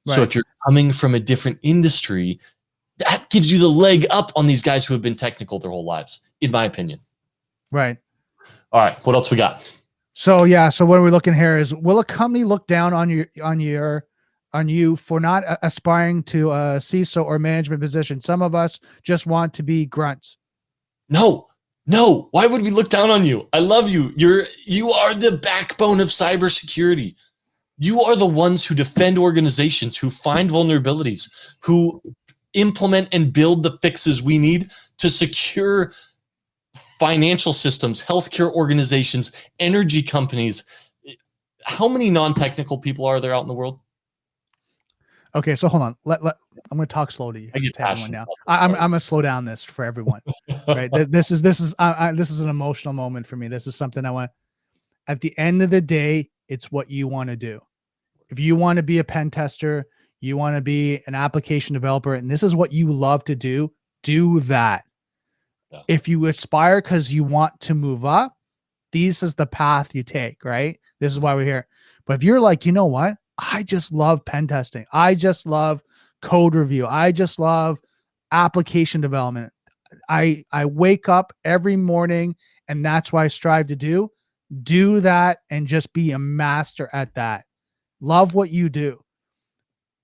So if you're coming from a different industry, that gives you the leg up on these guys who have been technical their whole lives, in my opinion. Right. All right. What else we got? So yeah. So what we're looking here is, will a company look down on you for not aspiring to a CISO or management position? Some of us just want to be grunts. No. Why would we look down on you? I love you. You are the backbone of cybersecurity. You are the ones who defend organizations, who find vulnerabilities, who implement and build the fixes we need to secure financial systems, healthcare organizations, energy companies. How many non-technical people are there out in the world? Okay, so hold on. I'm going to talk slow to you. I get passionate now. I'm going to slow down this for everyone. Right? This is an emotional moment for me. This is something I want. At the end of the day, it's what you want to do. If you want to be a pen tester, you want to be an application developer, and this is what you love to do that. Yeah. If you aspire because you want to move up, this is the path you take, right? This is why we're here. But if you're like, you know what? I just love pen testing. I just love code review. I just love application development. I wake up every morning and that's what I strive to do. Do that and just be a master at that. Love what you do.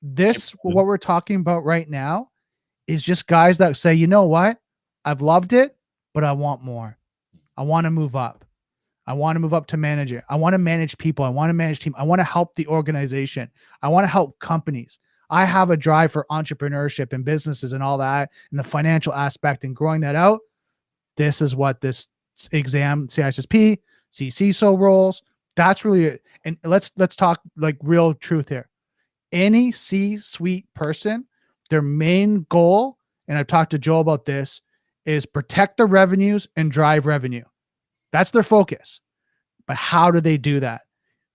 What we're talking about right now is just guys that say, you know what? I've loved it, but I want more. I want to move up. I want to move up to manager. I want to manage people. I want to manage team. I want to help the organization. I want to help companies. I have a drive for entrepreneurship and businesses and all that and the financial aspect and growing that out. This is what this exam, CISSP, CISO roles, that's really it. And let's talk like real truth here. Any C-suite person, their main goal, and I've talked to Joe about this, is protect the revenues and drive revenue. That's their focus. But how do they do that?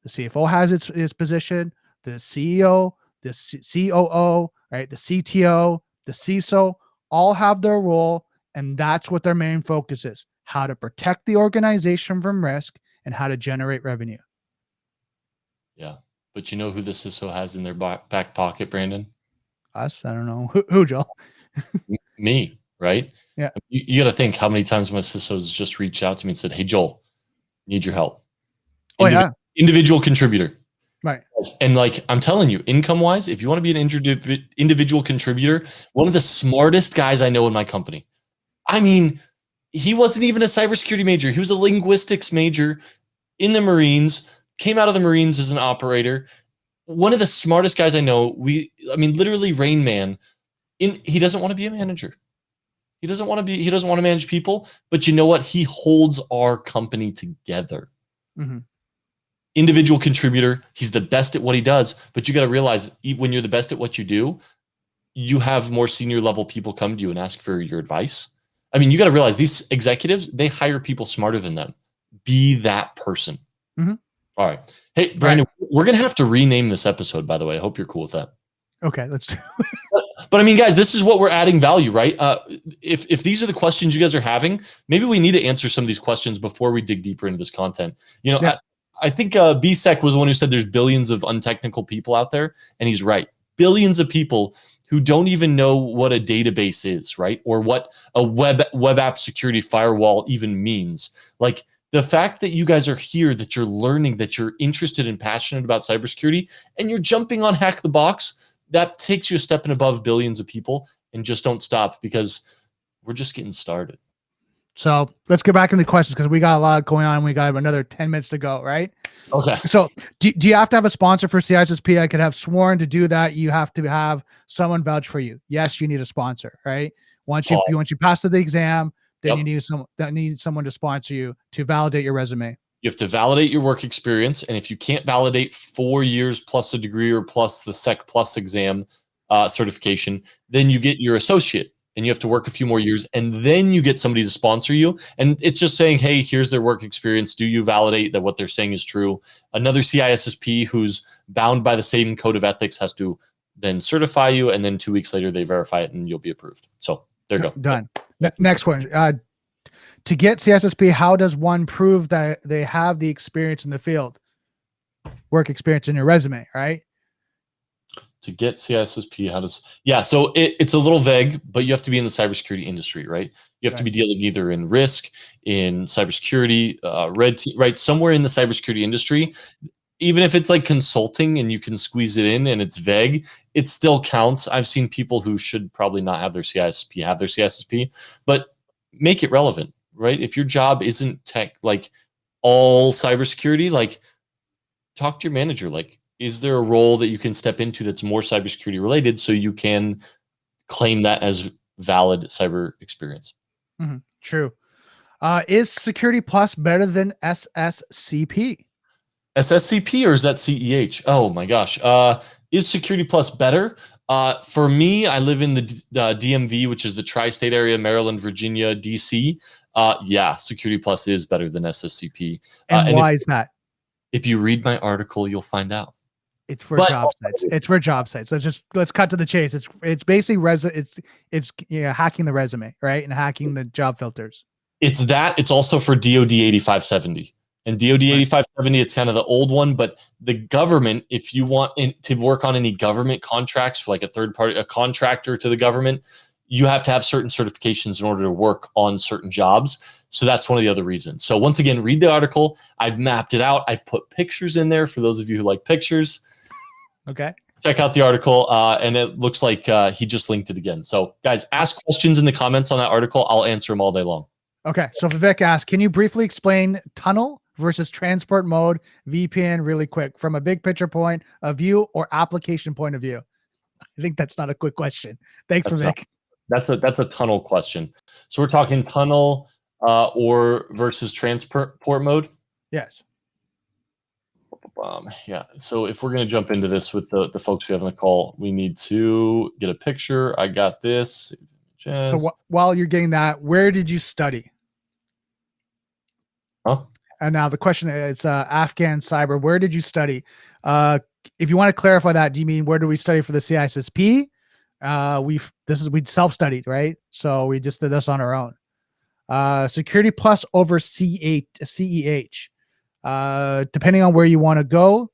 The CFO has its position, the CEO, the COO, right? The CTO, the CISO, all have their role, and that's what their main focus is: how to protect the organization from risk and how to generate revenue. Yeah. But you know who the CISO has in their back pocket, Brandon? Us? I don't know. Who Joe? Me, right? Yeah. You got to think how many times my CISOs just reached out to me and said, hey, Joel, need your help. Individual contributor. Right. And like, I'm telling you, income-wise, if you want to be an individual contributor, one of the smartest guys I know in my company. I mean, he wasn't even a cybersecurity major. He was a linguistics major in the Marines, came out of the Marines as an operator. One of the smartest guys I know. Literally Rain Man. He doesn't want to be a manager. He doesn't want to manage people, but you know what? He holds our company together. Mm-hmm. Individual contributor. He's the best at what he does, but you got to realize when you're the best at what you do, you have more senior level people come to you and ask for your advice. I mean, you got to realize these executives, they hire people smarter than them. Be that person. Mm-hmm. All right. Hey, Brandon, we're going to have to rename this episode, by the way. I hope you're cool with that. Okay, let's do it. But I mean, guys, this is what we're adding value, right? If these are the questions you guys are having, maybe we need to answer some of these questions before we dig deeper into this content. You know, yeah. I think BSEC was the one who said there's billions of untechnical people out there, and he's right. Billions of people who don't even know what a database is, right? Or what a web app security firewall even means. Like, the fact that you guys are here, that you're learning, that you're interested and passionate about cybersecurity, and you're jumping on Hack the Box, that takes you a step and above billions of people. And just don't stop, because we're just getting started. So let's get back into the questions, because we got a lot going on. We got another 10 minutes to go, right? Okay. So do you have to have a sponsor for CISSP? I could have sworn to do that, you have to have someone vouch for you. Yes, you need a sponsor, right? Once you pass the exam, then you need someone to sponsor you to validate your resume. You have to validate your work experience, and if you can't validate 4 years plus a degree or plus the Sec Plus exam certification, then you get your associate, and you have to work a few more years, and then you get somebody to sponsor you. And it's just saying, hey, here's their work experience. Do you validate that what they're saying is true? Another CISSP who's bound by the same code of ethics has to then certify you, and then 2 weeks later they verify it, and you'll be approved. So there you go. Done. Next one. To get CISSP, how does one prove that they have the experience in the field? Work experience in your resume, right? To get CISSP, how does, so it's a little vague, but you have to be in the cybersecurity industry, right? You have to be dealing either in risk, in cybersecurity, red team, right? Somewhere in the cybersecurity industry. Even if it's like consulting and you can squeeze it in and it's vague, it still counts. I've seen people who should probably not have their CISSP have their CISSP, but make it relevant, right? If your job isn't tech, like all cybersecurity, like talk to your manager. Like, is there a role that you can step into that's more cybersecurity related, so you can claim that as valid cyber experience? Mm-hmm. True. Is Security Plus better than SSCP? SSCP, or is that CEH? Oh my gosh. Is Security Plus better? For me, I live in the DMV, which is the tri-state area, Maryland, Virginia, DC. Security Plus is better than SSCP. And why is that? If you read my article, you'll find out. It's for job sites. It's for job sites. Let's cut to the chase. It's basically it's hacking the resume, right? And hacking the job filters. It's that. It's also for DoD 8570. And DoD 8570, it's kind of the old one, but the government, if you want to work on any government contracts for like a third party, a contractor to the government, you have to have certain certifications in order to work on certain jobs. So that's one of the other reasons. So once again, read the article. I've mapped it out. I've put pictures in there for those of you who like pictures. Okay. Check out the article. And it looks like he just linked it again. So guys, ask questions in the comments on that article. I'll answer them all day long. Okay. So Vivek asked, can you briefly explain tunnel versus transport mode VPN really quick from a big picture point of view or application point of view? I think that's not a quick question. Thanks, Vivek. That's a tunnel question. So we're talking tunnel or versus transport mode? Yes. So if we're going to jump into this with the folks we have on the call, we need to get a picture. I got this. So while you're getting that, where did you study? Huh? And now the question is, Afghan Cyber, where did you study? If you want to clarify that, do you mean where do we study for the CISSP? We self-studied, right? So we just did this on our own. Security Plus over CEH. Depending on where you want to go,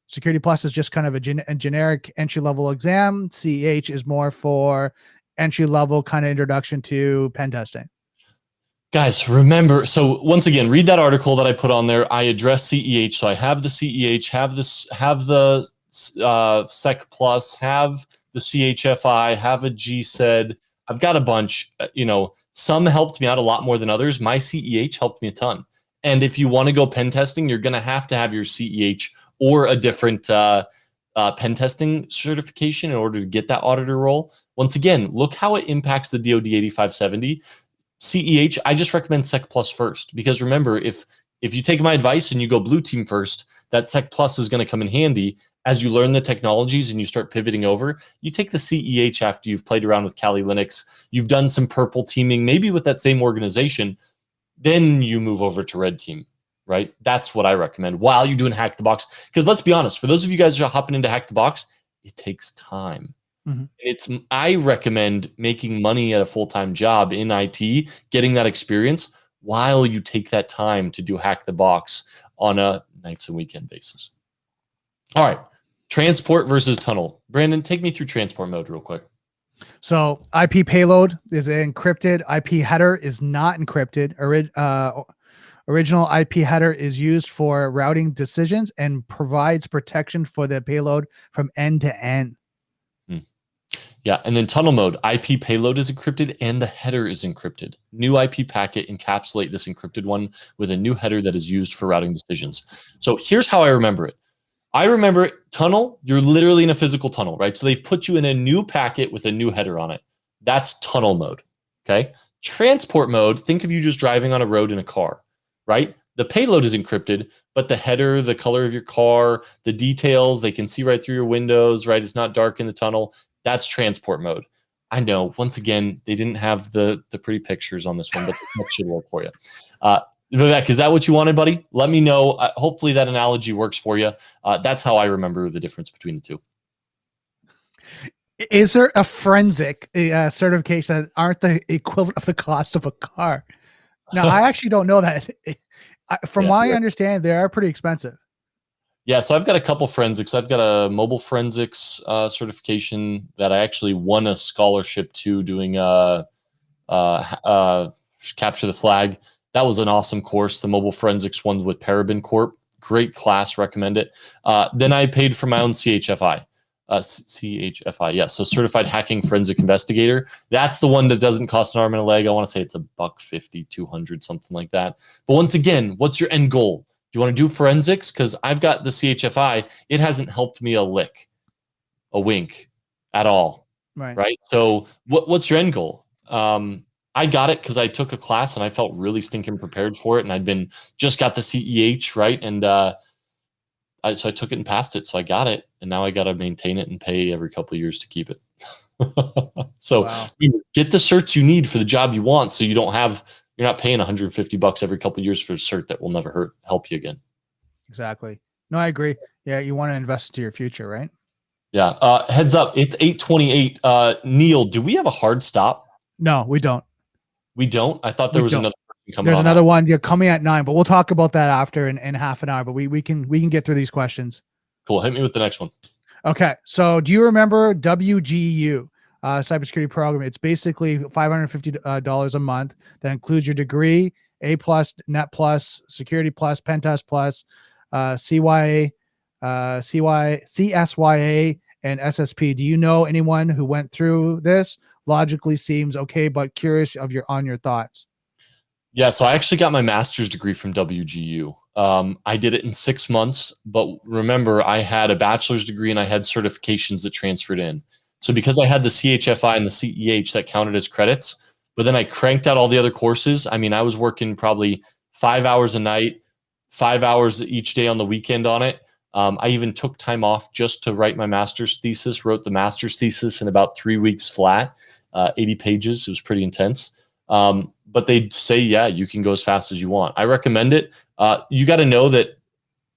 Security Plus is just kind of a generic entry-level exam. CEH is more for entry-level kind of introduction to pen testing. Guys, remember, so once again, read that article that I put on there. I address CEH. So I have the CEH, have the Sec Plus, have the CHFI, have a GSED. I've got a bunch, some helped me out a lot more than others. My CEH helped me a ton. And if you want to go pen testing, you're going to have your CEH or a different pen testing certification in order to get that auditor role. Once again, look how it impacts the DoD 8570. CEH, I just recommend Sec Plus first, because remember, if you take my advice and you go blue team first, that Sec Plus is going to come in handy as you learn the technologies and you start pivoting over. You take the CEH after you've played around with Kali Linux, you've done some purple teaming, maybe with that same organization, then you move over to red team, right? That's what I recommend while you're doing Hack the Box. Because let's be honest, for those of you guys who are hopping into Hack the Box, it takes time. Mm-hmm. I recommend making money at a full-time job in IT, getting that experience while you take that time to do Hack the Box on a weeknights and weekend basis. All right. Transport versus tunnel. Brandon, take me through transport mode real quick. So IP payload is encrypted. IP header is not encrypted. Original IP header is used for routing decisions and provides protection for the payload from end to end. Yeah, and then tunnel mode, IP payload is encrypted and the header is encrypted. New IP packet encapsulate this encrypted one with a new header that is used for routing decisions. So here's how I remember it. I remember it, tunnel, you're literally in a physical tunnel, right? So they've put you in a new packet with a new header on it. That's tunnel mode, okay? Transport mode, think of you just driving on a road in a car, right? The payload is encrypted, but the header, the color of your car, the details, they can see right through your windows, right? It's not dark in the tunnel. That's transport mode. I know, once again, they didn't have the pretty pictures on this one, but that should work for you. Vivek, is that what you wanted, buddy? Let me know. Hopefully that analogy works for you. That's how I remember the difference between the two. Is there a forensic certification that aren't the equivalent of the cost of a car? Now, I actually don't know that. From my understanding, they are pretty expensive. Yeah, so I've got a couple forensics. I've got a mobile forensics certification that I actually won a scholarship to doing capture the flag. That was an awesome course. The mobile forensics ones with Parabin Corp. Great class, recommend it. Then I paid for my own CHFI. Yeah. So certified hacking forensic investigator. That's the one that doesn't cost an arm and a leg. I want to say it's $150, $200, something like that. But once again, what's your end goal? Do you want to do forensics? Because I've got the CHFI. It hasn't helped me a wink at all. Right. So what's your end goal? I got it because I took a class and I felt really stinking prepared for it. And I'd just got the CEH, right? And so I took it and passed it. So I got it. And now I got to maintain it and pay every couple of years to keep it. So get the certs you need for the job you want. So you're not paying $150 every couple of years for a cert that will never help you again. Exactly. No, I agree. Yeah. You want to invest into your future, right? Yeah. Heads up. It's 8:28. Neil, do we have a hard stop? No, we don't. We don't? I thought there was another person coming. There's another one coming at 9, but we'll talk about that after in half an hour, but we can get through these questions. Cool. Hit me with the next one. Okay. So do you remember WGU cybersecurity program? It's basically $550 a month. That includes your degree, A+, Net+, Security+, Pentest+, CSYA, and SSP. Do you know anyone who went through this? Logically seems okay, but curious on your thoughts. Yeah, so I actually got my master's degree from WGU. I did it in 6 months, but remember, I had a bachelor's degree and I had certifications that transferred in. So because I had the CHFI and the CEH, that counted as credits, but then I cranked out all the other courses. I mean, I was working probably 5 hours a night, 5 hours each day on the weekend on it. I even took time off just to write my master's thesis, wrote the master's thesis in about 3 weeks flat, 80 pages. It was pretty intense. But they'd say, yeah, you can go as fast as you want. I recommend it. You got to know that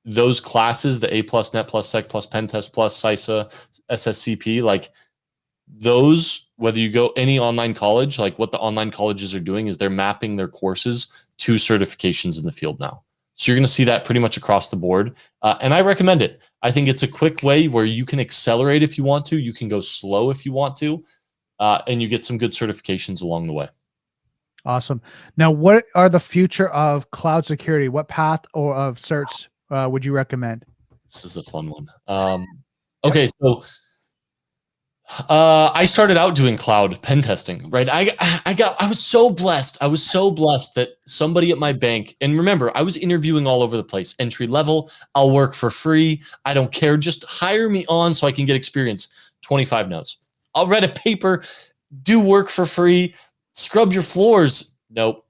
those classes, the A+, Net+, Sec+, Pentest+, CISA, SSCP, like those, whether you go any online college, like what the online colleges are doing is they're mapping their courses to certifications in the field now. So you're going to see that pretty much across the board. And I recommend it. I think it's a quick way where you can accelerate if you want to. You can go slow if you want to. And you get some good certifications along the way. Awesome. Now, what are the future of cloud security? What path or of certs would you recommend? This is a fun one. Okay, so I started out doing cloud pen testing, right? I was so blessed. I was so blessed that somebody at my bank, and remember, I was interviewing all over the place, entry level. I'll work for free. I don't care. Just hire me on so I can get experience. 25 no's. I'll read a paper, do work for free, scrub your floors. Nope.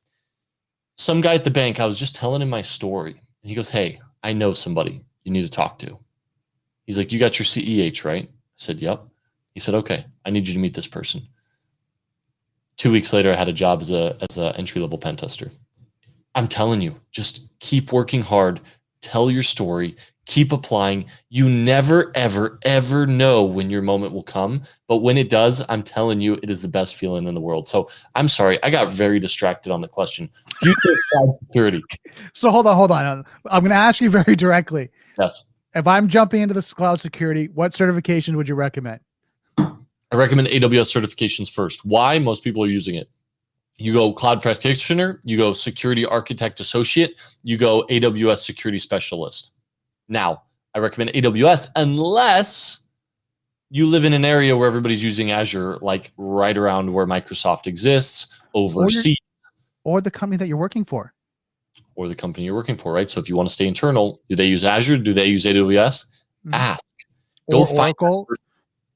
Some guy at the bank, I was just telling him my story. And he goes, hey, I know somebody you need to talk to. He's like, you got your CEH, right? I said, yep. He said, okay, I need you to meet this person. 2 weeks later, I had a job as a entry-level pen tester. I'm telling you, just keep working hard, tell your story, Keep applying. You never, ever, ever know when your moment will come. But when it does, I'm telling you, it is the best feeling in the world. So I'm sorry, I got very distracted on the question. Future cloud security. So hold on. I'm going to ask you very directly. Yes. If I'm jumping into this cloud security, what certification would you recommend? I recommend AWS certifications first. Why? Most people are using it. You go cloud practitioner, you go security architect associate, you go AWS security specialist. Now, I recommend AWS unless you live in an area where everybody's using Azure, like right around where Microsoft exists, overseas. Or the company that you're working for. Or the company you're working for, right? So if you want to stay internal, do they use Azure? Do they use AWS? Ask. Go find Oracle.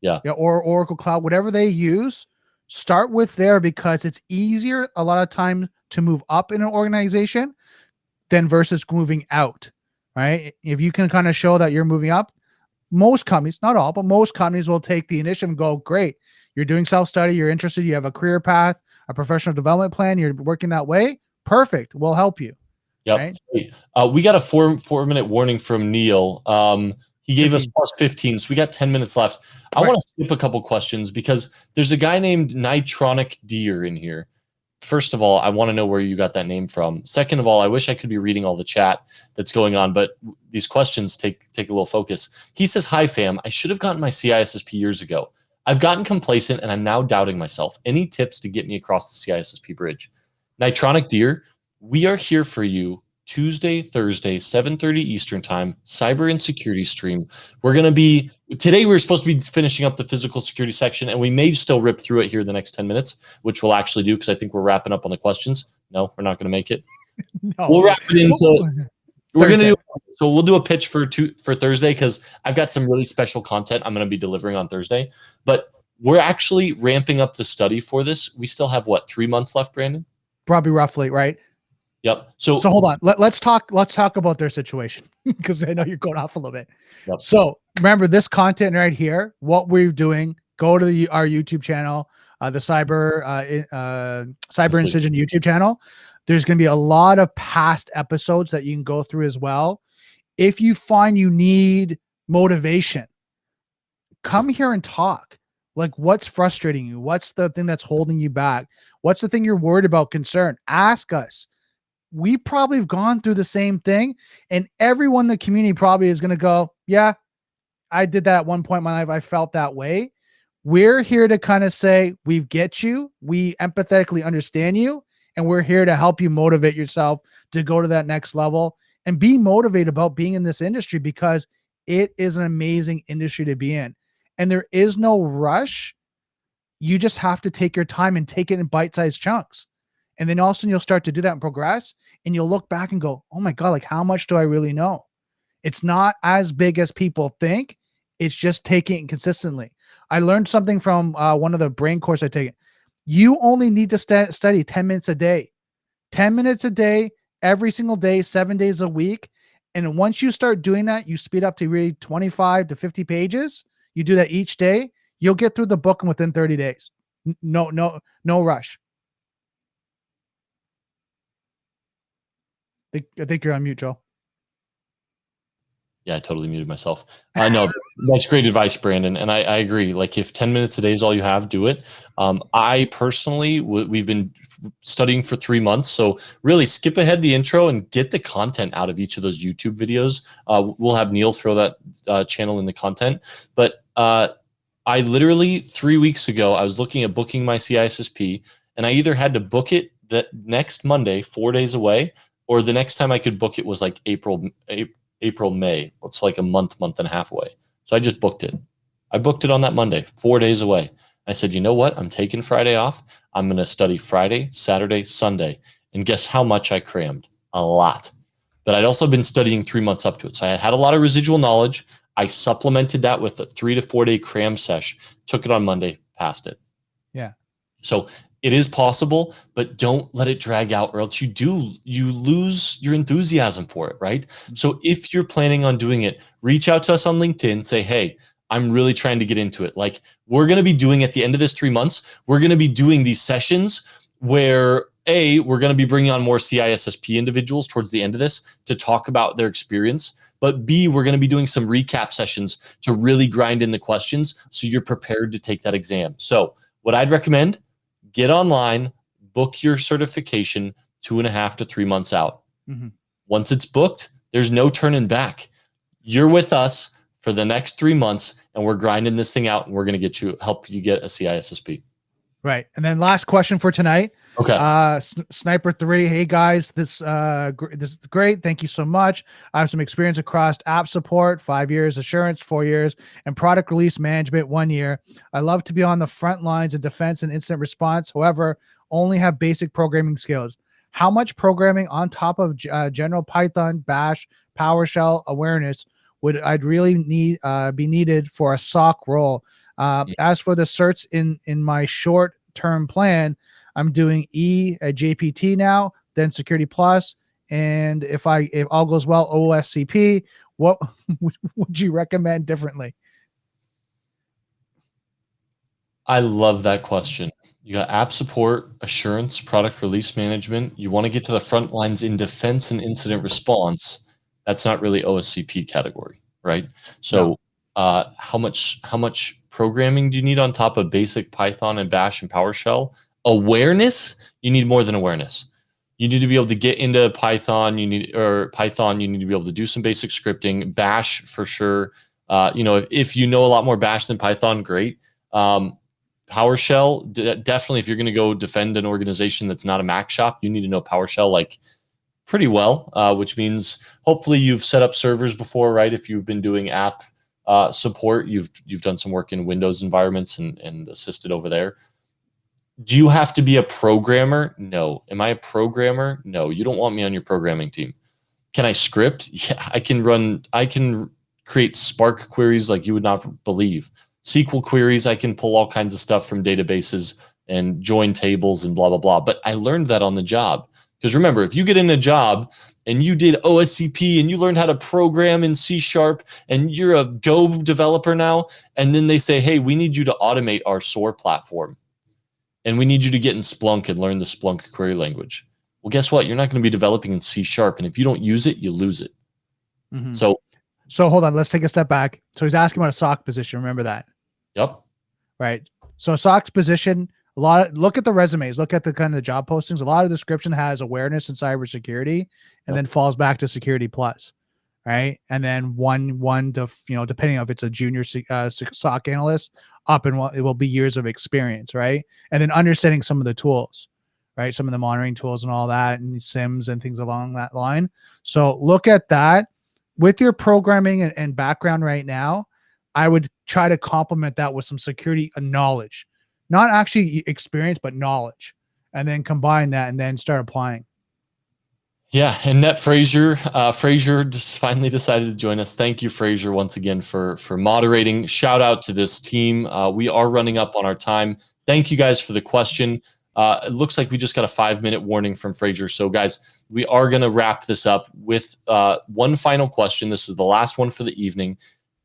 Yeah, or Oracle Cloud, whatever they use, start with there because it's easier a lot of times to move up in an organization than versus moving out, right? If you can kind of show that you're moving up, most companies, not all, but most companies will take the initiative and go, great, you're doing self-study, you're interested, you have a career path, a professional development plan, you're working that way, perfect, we'll help you. Yep. Right? We got a 4-minute warning from Neil. He gave 15. Us +15, so we got 10 minutes left. I want to skip a couple questions because there's a guy named Nitronic Deer in here. First of all, I want to know where you got that name from. Second of all, I wish I could be reading all the chat that's going on, but these questions take a little focus. He says, "Hi fam, I should have gotten my CISSP years ago. I've gotten complacent and I'm now doubting myself. Any tips to get me across the CISSP bridge?" Nitronic Deer, we are here for you Tuesday, Thursday, 7:30 Eastern time, cyber and security stream. We're going to be, today we're supposed to be finishing up the physical security section, and we may still rip through it here in the next 10 minutes, which we'll actually do because I think we're wrapping up on the questions. No, we're not going to make it. No. We'll wrap it into, we're going to do, so we'll do a pitch for Thursday because I've got some really special content I'm going to be delivering on Thursday, but we're actually ramping up the study for this. We still have what, 3 months left, Brandon? Probably roughly, right? Yep. So hold on. Let's talk about their situation because I know you're going off a little bit. Yep. So remember this content right here, what we're doing, go to our YouTube channel, the Cyber Incision YouTube channel. There's going to be a lot of past episodes that you can go through as well. If you find you need motivation, come here and talk. Like, what's frustrating you? What's the thing that's holding you back? What's the thing you're worried about, concerned? Ask us. We probably have gone through the same thing, and everyone in the community probably is going to go, yeah, I did that at one point in my life. I felt that way. We're here to kind of say, we get you. We empathetically understand you, and we're here to help you motivate yourself to go to that next level and be motivated about being in this industry because it is an amazing industry to be in. And there is no rush. You just have to take your time and take it in bite-sized chunks. And then all of a sudden you'll start to do that and progress, and you'll look back and go, oh my God, like how much do I really know? It's not as big as people think. It's just taking it consistently. I learned something from one of the brain course I take. You only need to study 10 minutes a day, 10 minutes a day, every single day, 7 days a week. And once you start doing that, you speed up to read 25 to 50 pages. You do that each day. You'll get through the book within 30 days. No rush. I think you're on mute, Joe. Yeah, I totally muted myself. No, that's great advice, Brandon. And I agree. Like if 10 minutes a day is all you have, do it. I personally, we've been studying for 3 months. So really skip ahead the intro and get the content out of each of those YouTube videos. We'll have Neil throw that channel in the content. But I literally 3 weeks ago, I was looking at booking my CISSP, and I either had to book it that next Monday, 4 days away, or the next time I could book it was like April, May. It's like a month and a half away. So I just booked it. I booked it on that Monday, 4 days away. I said, you know what? I'm taking Friday off. I'm going to study Friday, Saturday, Sunday. And guess how much I crammed? A lot. But I'd also been studying 3 months up to it. So I had a lot of residual knowledge. I supplemented that with a 3 to 4 day cram sesh, took it on Monday, passed it. Yeah. So it is possible, but don't let it drag out or else you lose your enthusiasm for it, right? So if you're planning on doing it, reach out to us on LinkedIn, say, hey, I'm really trying to get into it. Like we're going to be doing at the end of this 3 months, we're going to be doing these sessions where we're going to be bringing on more CISSP individuals towards the end of this to talk about their experience. But B, we're going to be doing some recap sessions to really grind in the questions so you're prepared to take that exam. So what I'd recommend, get online, book your certification 2.5 to 3 months out. Mm-hmm. Once it's booked, there's no turning back. You're with us for the next 3 months, and we're grinding this thing out, and we're going to help you get a CISSP. Right. And then last question for tonight. Okay. Sniper 3. Hey guys, this is great. Thank you so much. I have some experience across app support, 5 years, assurance, 4 years, and product release management, 1 year. I love to be on the front lines of defense and incident response. However, only have basic programming skills. How much programming on top of general Python, Bash, PowerShell awareness would I'd really need be needed for a SOC role? As for the certs in my short-term plan, I'm doing at JPT now, then Security Plus, and if all goes well, OSCP. What would you recommend differently? I love that question. You got app support, assurance, product release management. You want to get to the front lines in defense and incident response. That's not really OSCP category, right? So, how much programming do you need on top of basic Python and Bash and PowerShell? Awareness, you need more than awareness. You need to be able to get into Python. You need to be able to do some basic scripting. Bash for sure. If you know a lot more Bash than Python, great. PowerShell, definitely. If you're going to go defend an organization that's not a Mac shop, you need to know PowerShell like pretty well, which means hopefully you've set up servers before, right? If you've been doing app support, you've done some work in Windows environments and assisted over there. Do you have to be a programmer? No. Am I a programmer? No. You don't want me on your programming team. Can I script? Yeah, I can create Spark queries like you would not believe. SQL queries, I can pull all kinds of stuff from databases and join tables and blah, blah, blah. But I learned that on the job. Because remember, if you get in a job and you did OSCP and you learned how to program in C# and you're a Go developer now, and then they say, hey, we need you to automate our SOAR platform. And we need you to get in Splunk and learn the Splunk query language. Well, guess what? You're not going to be developing in C#. And if you don't use it, you lose it. Mm-hmm. So hold on. Let's take a step back. So he's asking about a SOC position. Remember that. Yep. Right. So SOC's position, look at the resumes, look at the kind of the job postings. A lot of description has awareness and cybersecurity and then falls back to Security Plus. Right. And then one to, depending on if it's a junior SOC analyst up and it will be years of experience. Right. And then understanding some of the tools, right. Some of the monitoring tools and all that and SIMs and things along that line. So look at that with your programming and background right now. I would try to complement that with some security knowledge, not actually experience, but knowledge, and then combine that and then start applying. Yeah, and Net Frazier just finally decided to join us. Thank you, Frazier, once again for moderating. Shout out to this team. We are running up on our time. Thank you guys for the question. It looks like we just got a 5-minute warning from Frazier. So, guys, we are going to wrap this up with one final question. This is the last one for the evening.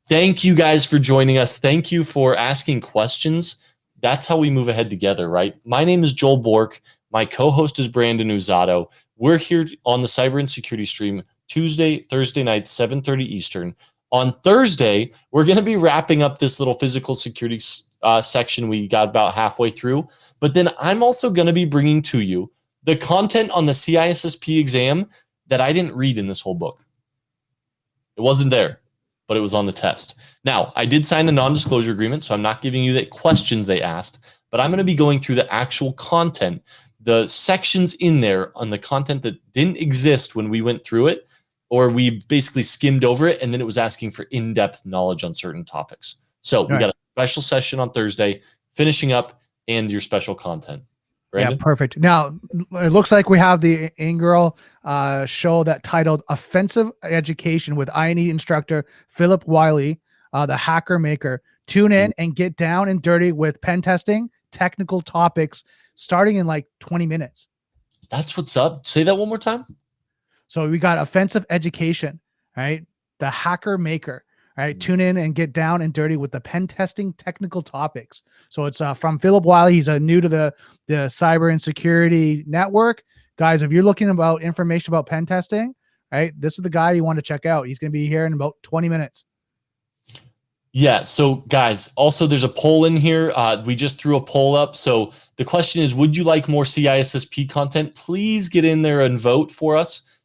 Thank you guys for joining us. Thank you for asking questions. That's how we move ahead together, right? My name is Joel Bork. My co-host is Brandon Usato. We're here on the Cyber and Security stream Tuesday, Thursday nights, 7:30 Eastern. On Thursday, we're going to be wrapping up this little physical security section we got about halfway through. But then I'm also going to be bringing to you the content on the CISSP exam that I didn't read in this whole book. It wasn't there, but it was on the test. Now, I did sign a non-disclosure agreement, so I'm not giving you the questions they asked, but I'm going to be going through the actual content, the sections in there on the content that didn't exist when we went through it, or we basically skimmed over it, and then it was asking for in-depth knowledge on certain topics. So we got a special session on Thursday, finishing up, and your special content. Brandon? Yeah, perfect. Now, it looks like we have the inaugural show that titled Offensive Education with INE instructor Philip Wiley, the hacker maker. Tune in and get down and dirty with pen testing, technical topics, starting in like 20 minutes. That's what's up. Say that one more time. So we got Offensive Education, right? The hacker maker, right? Tune in and get down and dirty with the pen testing technical topics. So it's from Philip Wiley. He's new to the cyber and security network. Guys, if you're looking about information about pen testing, right, this is the guy you want to check out. He's going to be here in about 20 minutes. Yeah. So guys, also there's a poll in here. We just threw a poll up. So the question is, would you like more CISSP content? Please get in there and vote for us.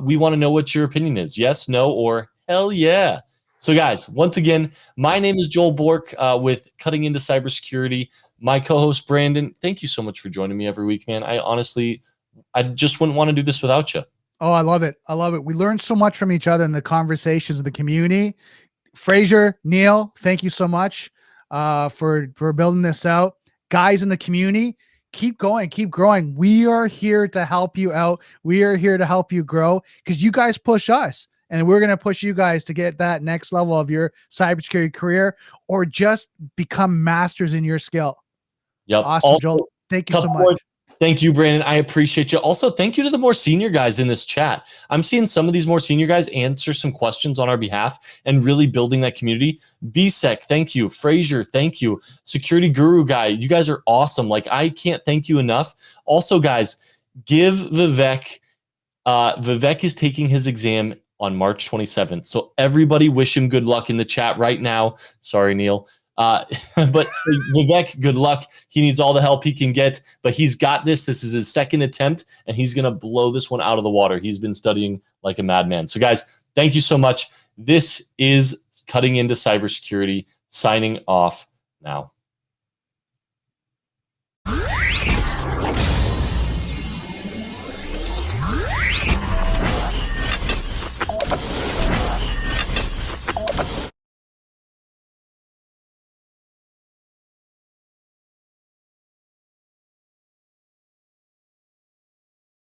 We want to know what your opinion is. Yes, no, or hell yeah. So guys, once again, my name is Joel Bork with Cutting Into Cybersecurity. My co-host Brandon, thank you so much for joining me every week, man. I just wouldn't want to do this without you. Oh, I love it. I love it. We learn so much from each other in the conversations of the community. Fraser, Neil, thank you so much for building this out. Guys in the community, keep going, keep growing. We are here to help you out. We are here to help you grow because you guys push us, and we're going to push you guys to get that next level of your cybersecurity career or just become masters in your skill. Yep. Awesome, Also, Joel. Thank you so much. Thank you, Brandon. I appreciate you. Also, thank you to the more senior guys in this chat. I'm seeing some of these more senior guys answer some questions on our behalf and really building that community. BSEC, thank you. Fraser, thank you. Security Guru guy, you guys are awesome. Like, I can't thank you enough. Also, guys, give Vivek. Vivek is taking his exam on March 27th. So everybody wish him good luck in the chat right now. Sorry, Neil. But Vivek, good luck. He needs all the help he can get, but he's got this. This is his second attempt, and he's going to blow this one out of the water. He's been studying like a madman. So, guys, thank you so much. This is Cutting Into Cybersecurity, signing off now.